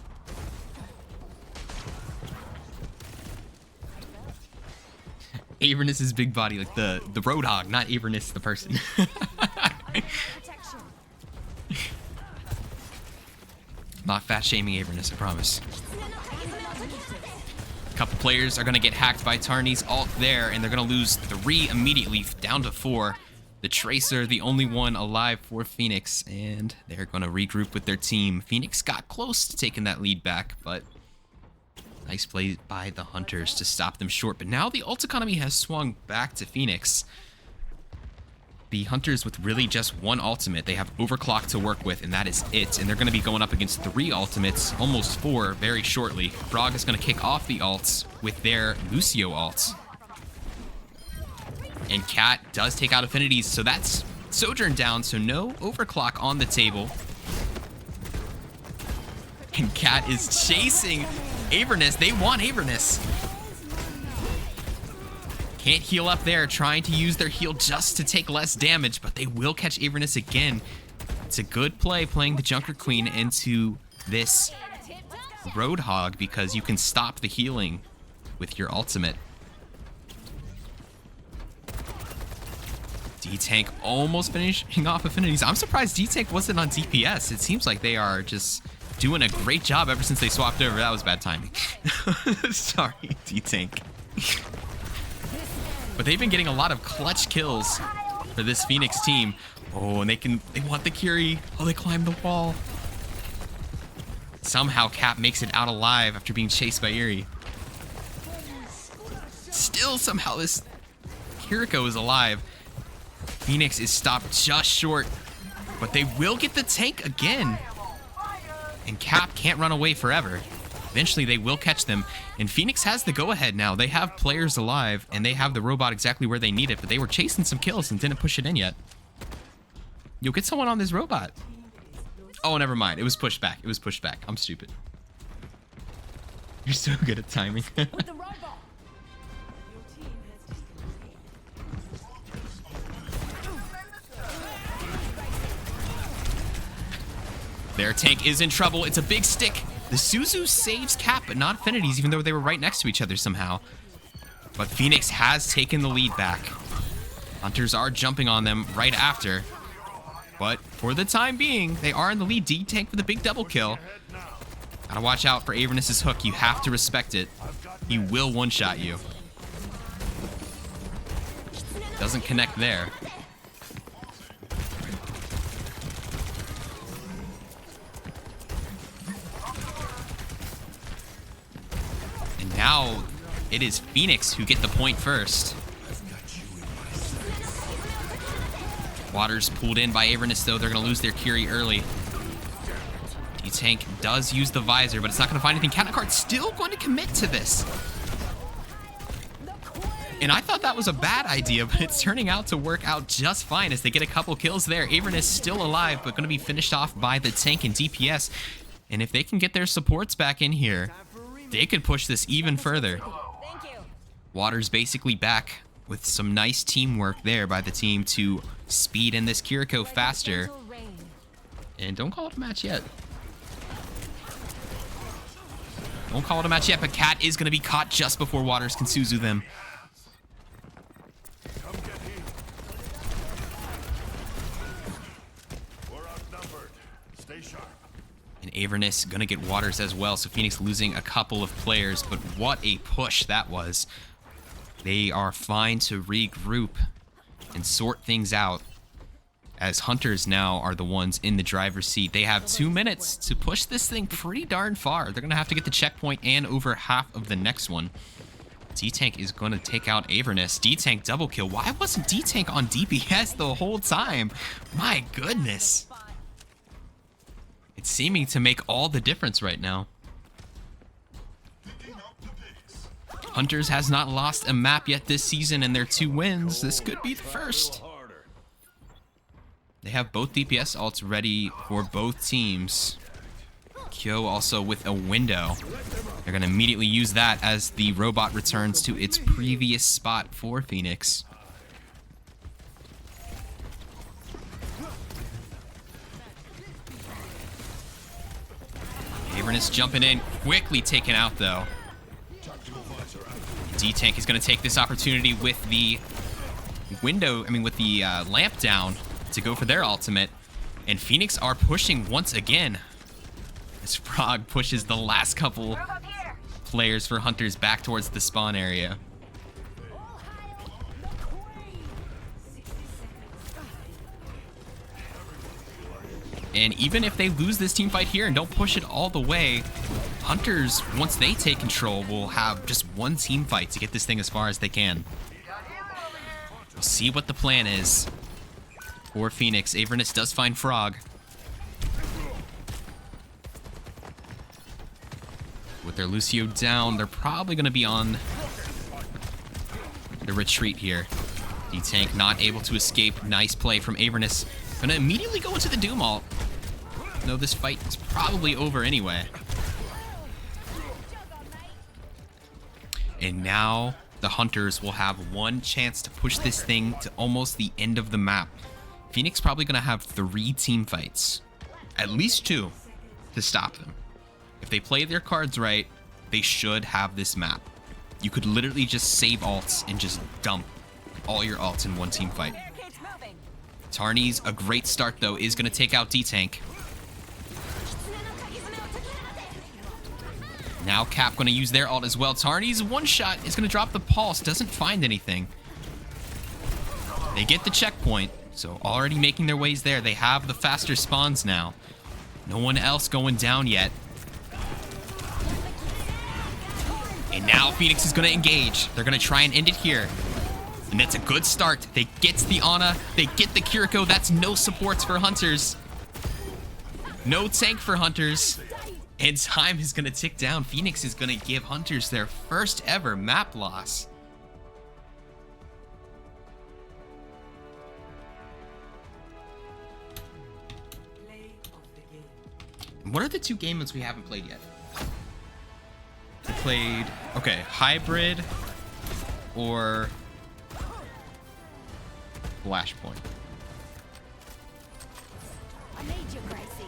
Avernus's big body, like the Roadhog, not Avernus the person. Not fat shaming Avernus, I promise. A couple players are going to get hacked by Tarni's ult there, and they're going to lose 3 immediately, down to 4. The Tracer, the only one alive for Phoenix, and they're going to regroup with their team. Phoenix got close to taking that lead back, but nice play by the Hunters to stop them short. But now the ult economy has swung back to Phoenix. The Hunters with really just one ultimate. They have Overclock to work with, and that is it. And they're going to be going up against 3 ultimates, almost 4, very shortly. Frog is going to kick off the ults with their Lucio ult. And Cat does take out Affinities, so that's Sojourn down, so no Overclock on the table. And Cat is chasing Avernus. They want Avernus. Can't heal up there, trying to use their heal just to take less damage, but they will catch Avernus again. It's a good play playing the Junker Queen into this Roadhog because you can stop the healing with your ultimate. D-Tank almost finishing off Affinities. I'm surprised D-Tank wasn't on DPS. It seems like they are just doing a great job ever since they swapped over. That was bad timing. Sorry, D-Tank. But they've been getting a lot of clutch kills for this Phoenix team. Oh, and they want the Curie. Oh, they climbed the wall. Somehow Cap makes it out alive after being chased by Eerie. Still somehow this Kiriko is alive. Phoenix is stopped just short, but they will get the tank again. And Cap can't run away forever. Eventually they will catch them, and Phoenix has the go-ahead now. They have players alive, and they have the robot exactly where they need it, but they were chasing some kills and didn't push it in yet. You'll get someone on this robot. Oh, never mind. It was pushed back. It was pushed back. I'm stupid. You're so good at timing. Their tank is in trouble. It's a big stick. The Suzu saves Cap, but not Affinities, even though they were right next to each other somehow. But Phoenix has taken the lead back. Hunters are jumping on them right after. But for the time being, they are in the lead. D-Tank with a big double kill. Gotta watch out for Avernus's hook. You have to respect it. He will one-shot you. Doesn't connect there. Now, it is Phoenix who get the point first. Waters pulled in by Avernus, though. They're going to lose their Curie early. D-Tank does use the visor, but it's not going to find anything. Catacard's still going to commit to this. And I thought that was a bad idea, but it's turning out to work out just fine as they get a couple kills there. Avernus still alive, but going to be finished off by the tank and DPS. And if they can get their supports back in here, they could push this even further. Waters basically back with some nice teamwork there by the team to speed in this Kiriko faster. And don't call it a match yet. Don't call it a match yet, but Cat is going to be caught just before Waters can Suzu them. We're outnumbered. Stay sharp. And Avernus gonna get Waters as well, so Phoenix losing a couple of players, but what a push that was. They are fine to regroup and sort things out, as Hunters now are the ones in the driver's seat. They have 2 minutes to push this thing pretty darn far. They're gonna have to get the checkpoint and over half of the next one. D-Tank is going to take out Avernus. D-Tank double kill. Why wasn't D-Tank on DPS the whole time? My goodness. It's seeming to make all the difference right now. Hunters has not lost a map yet this season, and their 2 wins. This could be the first. They have both DPS ults ready for both teams. Kyo also with a window. They're going to immediately use that as the robot returns to its previous spot for Phoenix. Avernus jumping in, quickly taken out though. D-Tank is going to take this opportunity with the lamp down to go for their ultimate. And Phoenix are pushing once again. As Frog pushes the last couple players for Hunters back towards the spawn area. And even if they lose this team fight here and don't push it all the way, Hunters, once they take control, will have just one team fight to get this thing as far as they can. We'll see what the plan is for Phoenix. Avernus does find Frog. With their Lucio down, they're probably going to be on the retreat here. D-Tank not able to escape. Nice play from Avernus. Going to immediately go into the Doom ult. No, this fight is probably over anyway. And now the Hunters will have one chance to push this thing to almost the end of the map. Phoenix probably going to have 3 team fights. At least 2 to stop them. If they play their cards right, they should have this map. You could literally just save ults and just dump all your ults in one team fight. Tarni's a great start though, is going to take out D-Tank. Now Cap going to use their ult as well. Tarni's one shot is going to drop the pulse, doesn't find anything. They get the checkpoint, so already making their ways there. They have the faster spawns now. No one else going down yet. And now Phoenix is going to engage. They're going to try and end it here. And that's a good start. They get the Ana. They get the Kiriko. That's no supports for Hunters. No tank for Hunters. And time is going to tick down. Phoenix is going to give Hunters their first ever map loss. What are the 2 game modes we haven't played yet? We played, okay, Hybrid or Flashpoint. I need you, Gracie.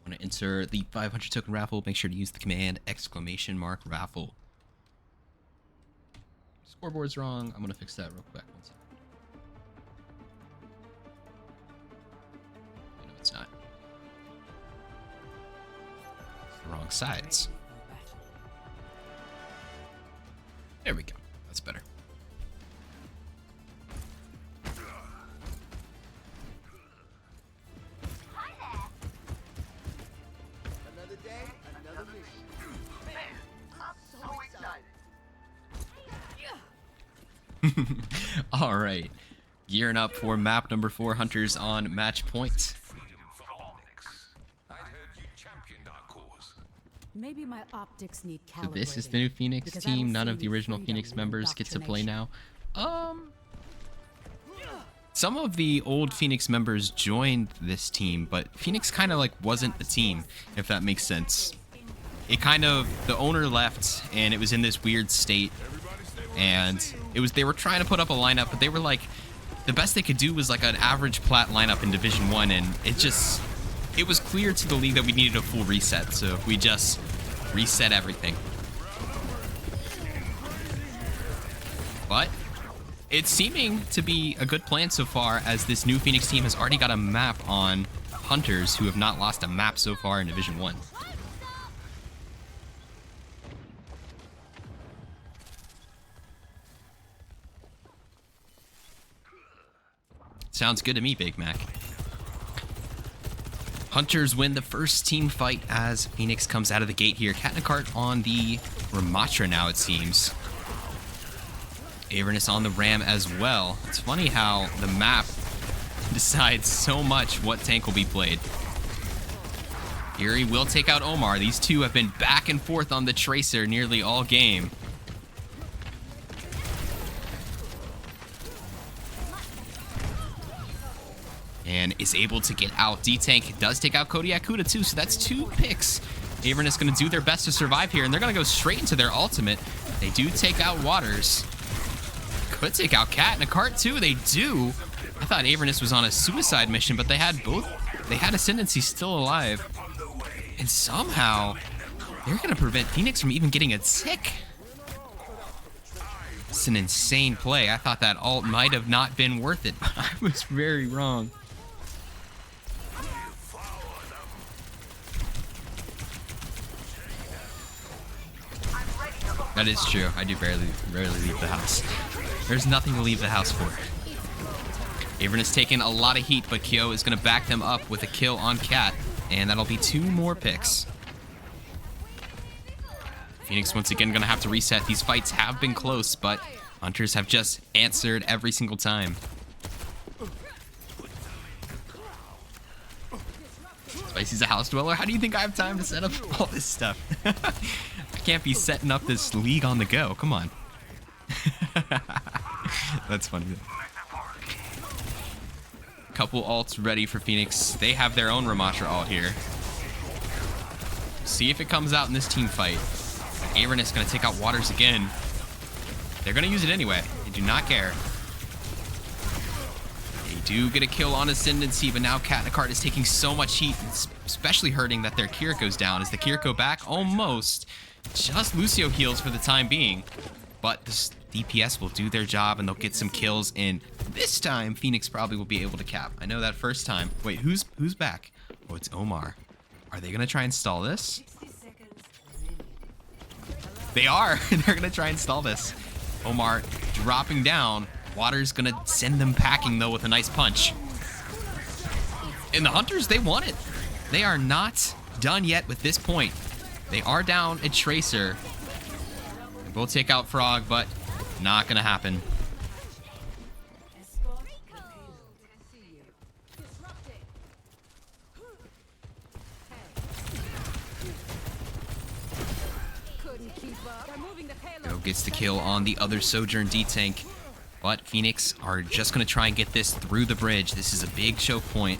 Want to enter the 500 token raffle? Make sure to use the command !raffle. Scoreboard's wrong. I'm gonna fix that real quick. One second. No, it's not. It's the wrong sides. There we go. That's better. Another day, another mission. Man, I'm so excited. All right. Gearing up for map number 4, Hunters on match point. I heard you championed our cause. Maybe my optics need So calibrating. this is the new Phoenix because I team. don't None see of the any original freedom Phoenix in members get to play now. indoctrination. Some of the old Phoenix members joined this team, but Phoenix kind of like wasn't a team, if that makes sense. It kind of, the owner left and it was in this weird state, and they were trying to put up a lineup, but they were like, the best they could do was like an average plat lineup in Division 1, and it was clear to the league that we needed a full reset, so we just reset everything. But it's seeming to be a good plan so far, as this new Phoenix team has already got a map on Hunters, who have not lost a map so far in Division 1. Sounds good to me, Big Mac. Hunters win the first team fight as Phoenix comes out of the gate here. Katnakart on the Ramatra now, it seems. Avernus on the Ram as well. It's funny how the map decides so much what tank will be played. Eerie will take out Omar. These two have been back and forth on the Tracer nearly all game. And is able to get out. D-Tank does take out Kodiak Kuda too, so that's 2 picks. Avernus going to do their best to survive here, and they're going to go straight into their ultimate. They do take out Waters. Could take out Katnakart too. They do. I thought Avernus was on a suicide mission, but they had both. They had Ascendancy still alive. And somehow, they're going to prevent Phoenix from even getting a tick. It's an insane play. I thought that ult might have not been worth it, but I was very wrong. That is true. I do rarely leave the house. There's nothing to leave the house for. Avernus taking a lot of heat, but Kyo is going to back them up with a kill on Cat, and that'll be 2 more picks. Phoenix once again going to have to reset. These fights have been close, but Hunters have just answered every single time. Spicy's a house dweller. How do you think I have time to set up all this stuff? I can't be setting up this league on the go. Come on. That's funny. Couple ults ready for Phoenix. They have their own Ramatra ult here. See if it comes out in this team fight. Avernus going to take out Waters again. They're going to use it anyway. They do not care. They do get a kill on Ascendancy, but now Katnakart is taking so much heat. It's especially hurting that their Kiriko's down. Is the Kiriko back? Almost. Just Lucio heals for the time being. But this DPS will do their job and they'll get some kills. And this time, Phoenix probably will be able to cap. I know that first time. Wait, who's back? Oh, it's Omar. Are they going to try and stall this? 60 seconds. They are. They're going to try and stall this. Omar dropping down. Water's going to send them packing, though, with a nice punch. And the Hunters, they want it. They are not done yet with this point. They are down a Tracer. They will take out Frog, but not going to happen. Escort the payload. See you. Couldn't keep up. They're moving the payload. Go gets the kill on the other Sojourn D-Tank. But Phoenix are just going to try and get this through the bridge. This is a big choke point.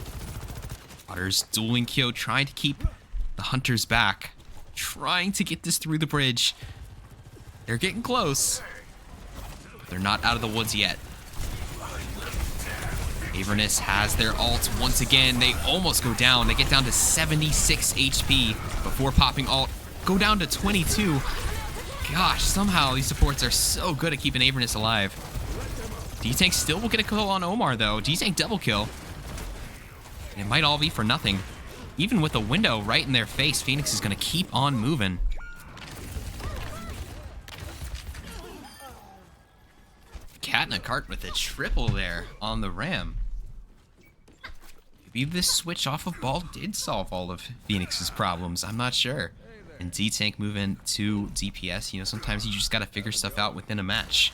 Waters dueling Kyo, trying to keep the Hunters back. Trying to get this through the bridge. They're getting close. But they're not out of the woods yet. Avernus has their ult once again. They almost go down. They get down to 76 HP before popping ult. Go down to 22. Gosh, somehow these supports are so good at keeping Avernus alive. D-Tank still will get a kill on Omar, though. D-Tank double kill. And it might all be for nothing. Even with a window right in their face, Phoenix is going to keep on moving. Katnakart with a triple there on the Ram. Maybe this switch off of ball did solve all of Phoenix's problems. I'm not sure. And D-Tank moving to DPS. You know, sometimes you just got to figure stuff out within a match.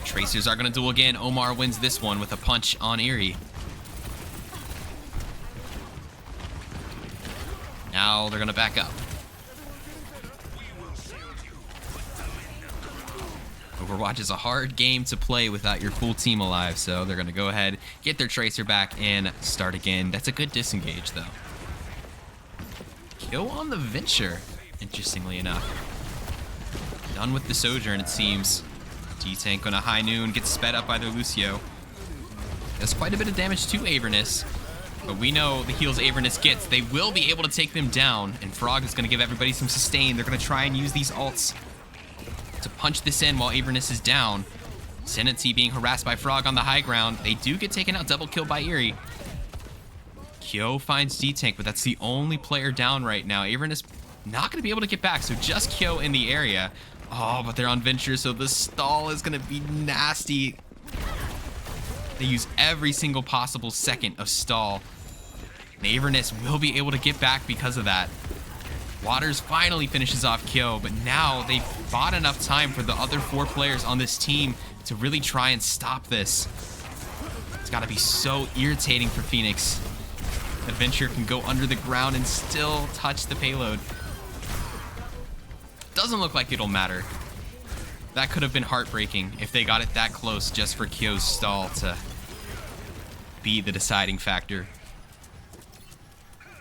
Tracers are going to duel again. Omar wins this one with a punch on Eerie. Now they're going to back up. Overwatch is a hard game to play without your full team alive, so they're going to go ahead, get their Tracer back, and start again. That's a good disengage, though. Kill on the Venture, interestingly enough. Done with the Sojourn, it seems. D-Tank on a high noon, gets sped up by their Lucio. Does quite a bit of damage to Avernus, but we know the heals Avernus gets. They will be able to take them down, and Frog is going to give everybody some sustain. They're going to try and use these ults to punch this in while Avernus is down. Ascendancy being harassed by Frog on the high ground. They do get taken out, double kill by Eerie. Kyo finds D-Tank, but that's the only player down right now. Avernus not going to be able to get back. So just Kyo in the area. Oh, but they're on Venture, so the stall is going to be nasty. They use every single possible second of stall. And Avernus will be able to get back because of that. Waters finally finishes off Kyo, but now they've bought enough time for the other 4 players on this team to really try and stop this. It's got to be so irritating for Phoenix. Adventure can go under the ground and still touch the payload. Doesn't look like it'll matter. That could have been heartbreaking if they got it that close just for Kyo's stall to be the deciding factor.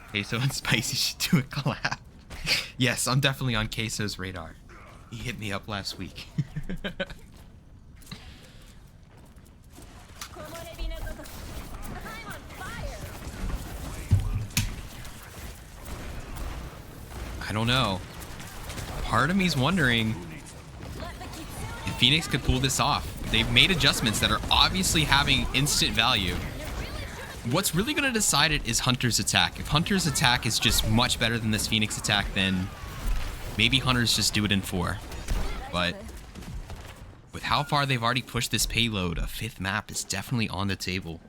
Queso and Spicy should do a collab. Yes, I'm definitely on Queso's radar. He hit me up last week. I don't know. Part of me's wondering if Phoenix could pull this off. They've made adjustments that are obviously having instant value. What's really going to decide it is Hunter's attack. If Hunter's attack is just much better than this Phoenix attack, then maybe Hunters just do it in 4. But with how far they've already pushed this payload, a 5th map is definitely on the table.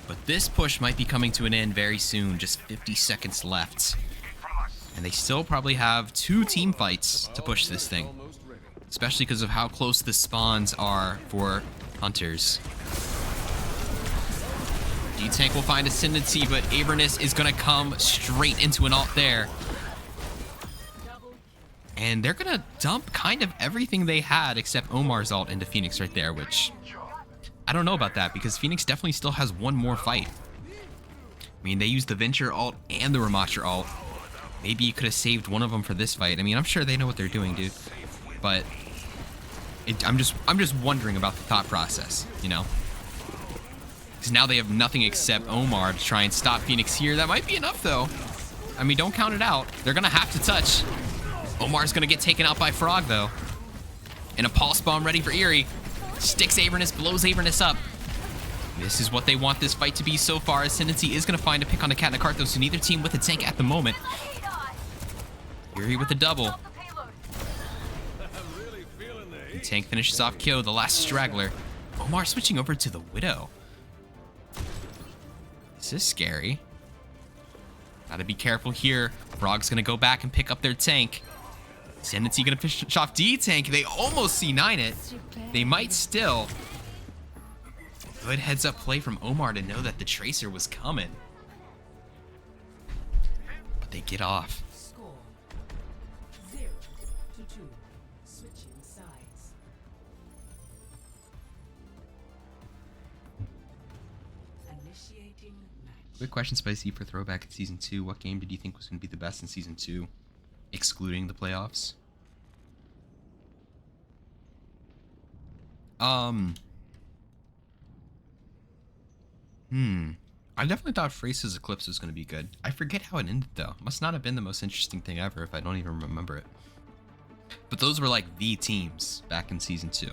But this push might be coming to an end very soon, just 50 seconds left. And they still probably have 2 team fights to push this thing. Especially because of how close the spawns are for Hunters. D-Tank will find Ascendancy, but Avernus is going to come straight into an ult there. And they're going to dump kind of everything they had except Omar's ult into Phoenix right there, which I don't know about that because Phoenix definitely still has one more fight. I mean, they used the Venture ult and the Ramattra ult. Maybe you could have saved one of them for this fight. I mean, I'm sure they know what they're doing, dude. But I'm just wondering about the thought process, you know? Because now they have nothing except Omar to try and stop Phoenix here. That might be enough, though. I mean, don't count it out. They're going to have to touch. Omar's going to get taken out by Frog, though. And a pulse bomb ready for Eerie. Sticks Avernus, blows Avernus up. This is what they want this fight to be so far. Ascendancy is going to find a pick on the Cat and the Cart, though, so neither team with a tank at the moment. Eerie with a double. The tank finishes off Kyo, the last straggler. Omar switching over to the Widow. This is scary. Gotta be careful here. Frog's gonna go back and pick up their tank. Ascendancy gonna finish off D-Tank. They almost C9 it. They might still. Good heads up play from Omar to know that the Tracer was coming. But they get off. Score 0-2. Switching sides. Initiating match. Quick question, Spicy, for throwback in Season 2. What game did you think was going to be the best in Season 2, excluding the playoffs? I definitely thought Phrase's Eclipse was going to be good. I forget how it ended, though. Must not have been the most interesting thing ever if I don't even remember it. But those were like the teams back in Season 2.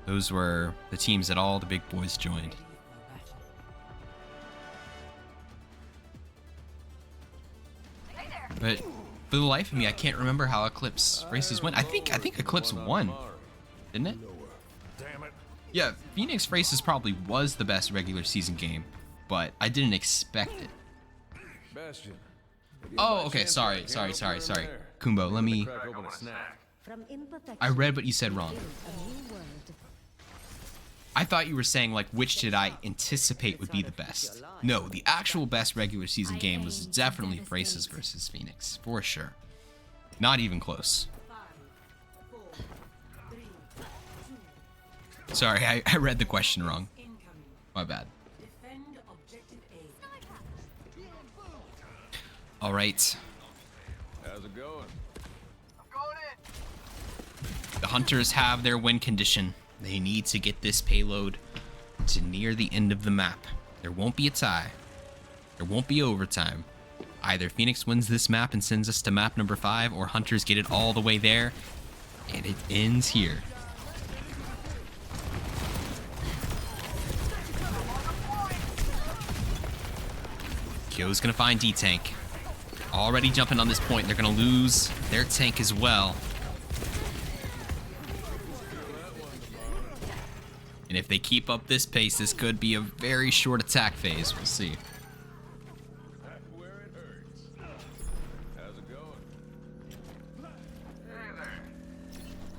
Those were the teams that all the big boys joined. But for the life of me, I can't remember how Eclipse races went. I think Eclipse won, didn't it? Yeah, Phoenix Races probably was the best regular season game, but I didn't expect it. Oh, okay. Sorry. Kumbo, let me. From imperfection, I read what you said wrong. build a new world. I thought you were saying, like, which did I anticipate would be the best? No, the actual best regular season game was definitely Phrases versus Phoenix, for sure. Not even close. 5, 4, 3, 2. Sorry, I read the question wrong. Incoming. My bad. Defend objective A. All right. How's it going? The Hunters have their win condition. They need to get this payload to near the end of the map. There won't be a tie. There won't be overtime. Either Phoenix wins this map and sends us to map number 5, or Hunters get it all the way there, and it ends here. Kyo's gonna find D-Tank. already jumping on this point. They're going to lose their tank as well. And if they keep up this pace, this could be a very short attack phase. We'll see. Where it hurts. How's it going? Hey there.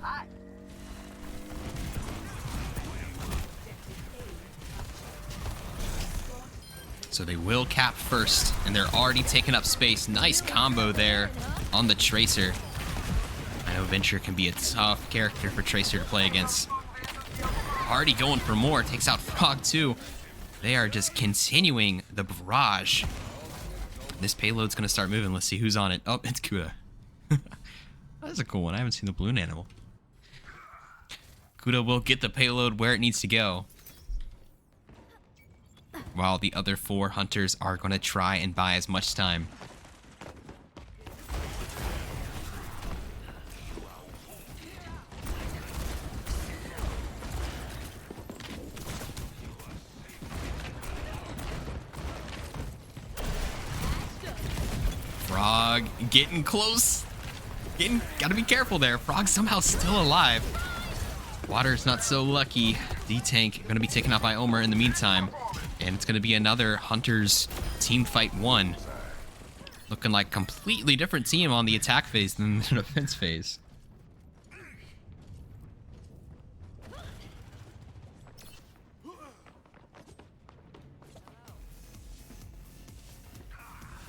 Hi. So they will cap first, and they're already taking up space. Nice combo there on the Tracer. I know Venture can be a tough character for Tracer to play against. Already going for more. Takes out Frog too. They are just continuing the barrage. This payload's going to start moving. Let's see who's on it. Oh, it's Kuda. That's a cool one. I haven't seen the balloon animal. Kuda will get the payload where it needs to go, while the other 4 hunters are going to try and buy as much time. Frog getting close. Gotta be careful there. Frog somehow still alive. Water's not so lucky. D-Tank gonna be taken out by Omer in the meantime. And it's gonna be another Hunters team fight 1. Looking like completely different team on the attack phase than the defense phase.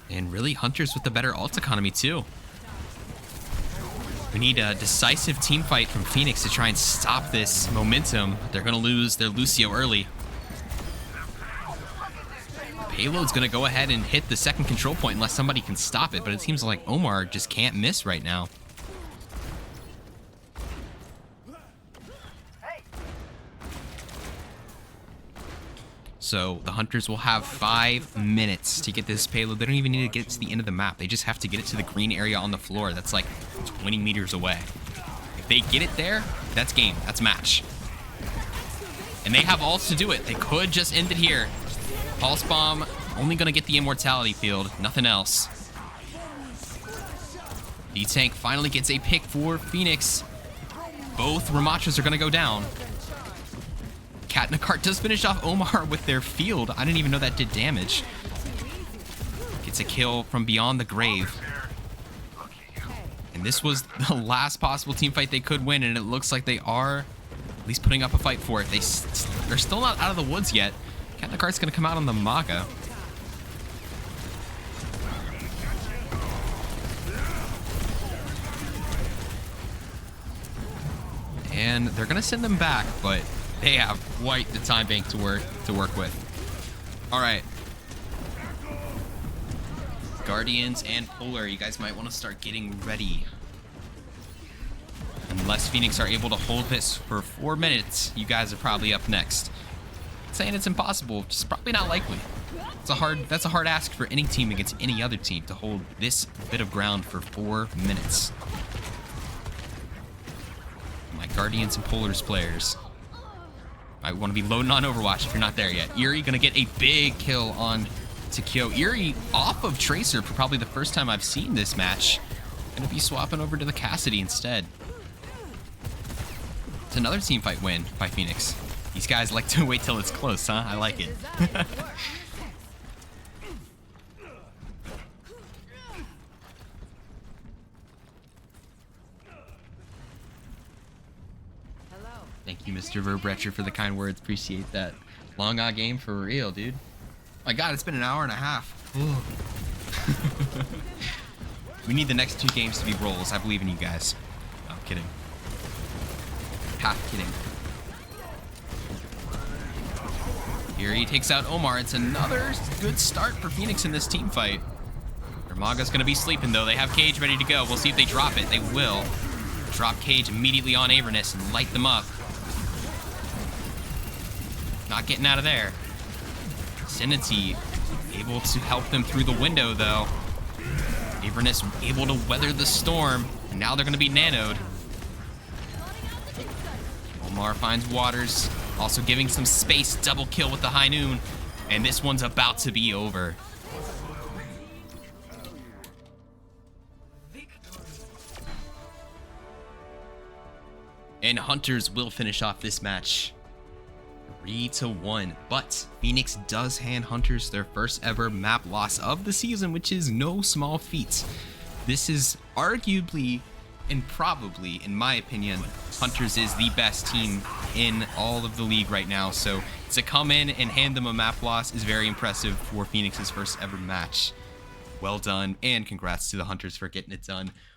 And really, Hunters with the better ult economy too. We need a decisive team fight from Phoenix to try and stop this momentum. They're gonna lose their Lucio early. Payload's gonna go ahead and hit the second control point unless somebody can stop it, but it seems like Omar just can't miss right now. So the Hunters will have 5 minutes to get this payload. They don't even need to get it to the end of the map. They just have to get it to the green area on the floor. That's like 20 meters away. If they get it there, that's game. That's match. And they have ults to do it. They could just end it here. Pulse Bomb only going to get the immortality field. Nothing else. D-Tank finally gets a pick for Phoenix. Both Ramachas are going to go down. Katnakart does finish off Omar with their field. I didn't even know that did damage. Gets a kill from beyond the grave. And this was the last possible team fight they could win, and it looks like they are at least putting up a fight for it. They're still not out of the woods yet. Katnakart's going to come out on the Maga. And they're going to send them back, but they have quite the time bank to work with. All right. Guardians and Polar, you guys might want to start getting ready. Unless Phoenix are able to hold this for 4 minutes, you guys are probably up next. Saying it's impossible, just probably not likely. That's a hard ask for any team against any other team to hold this bit of ground for 4 minutes. My Guardians and Polars players, I want to be loading on Overwatch if you're not there yet. Eerie gonna get a big kill on Takeo. Eerie off of Tracer for probably the first time I've seen this match. Gonna be swapping over to the Cassidy instead. It's another team fight win by Phoenix. These guys like to wait till it's close, huh? I like it. Thank you, Mr. Verbrecher, for the kind words. Appreciate that. Long game for real, dude. My God, it's been an hour and a half. We need the next 2 games to be rolls. I believe in you guys. No, I'm kidding. Half kidding. Here he takes out Omar. It's another good start for Phoenix in this team fight. Ramaga's going to be sleeping, though. They have Cage ready to go. We'll see if they drop it. They will. Drop Cage immediately on Avernus and light them up. Not getting out of there. Ascendancy able to help them through the window, though. Avernus able to weather the storm. And now they're going to be nanoed. Omar finds Waters. Also giving some space. Double kill with the High Noon. And this one's about to be over. And Hunters will finish off this match 3-1. But Phoenix does hand Hunters their first ever map loss of the season, which is no small feat. This is arguably and probably, in my opinion, Hunters is the best team in all of the league right now. So to come in and hand them a map loss is very impressive for Phoenix's first ever match. Well done, and congrats to the Hunters for getting it done.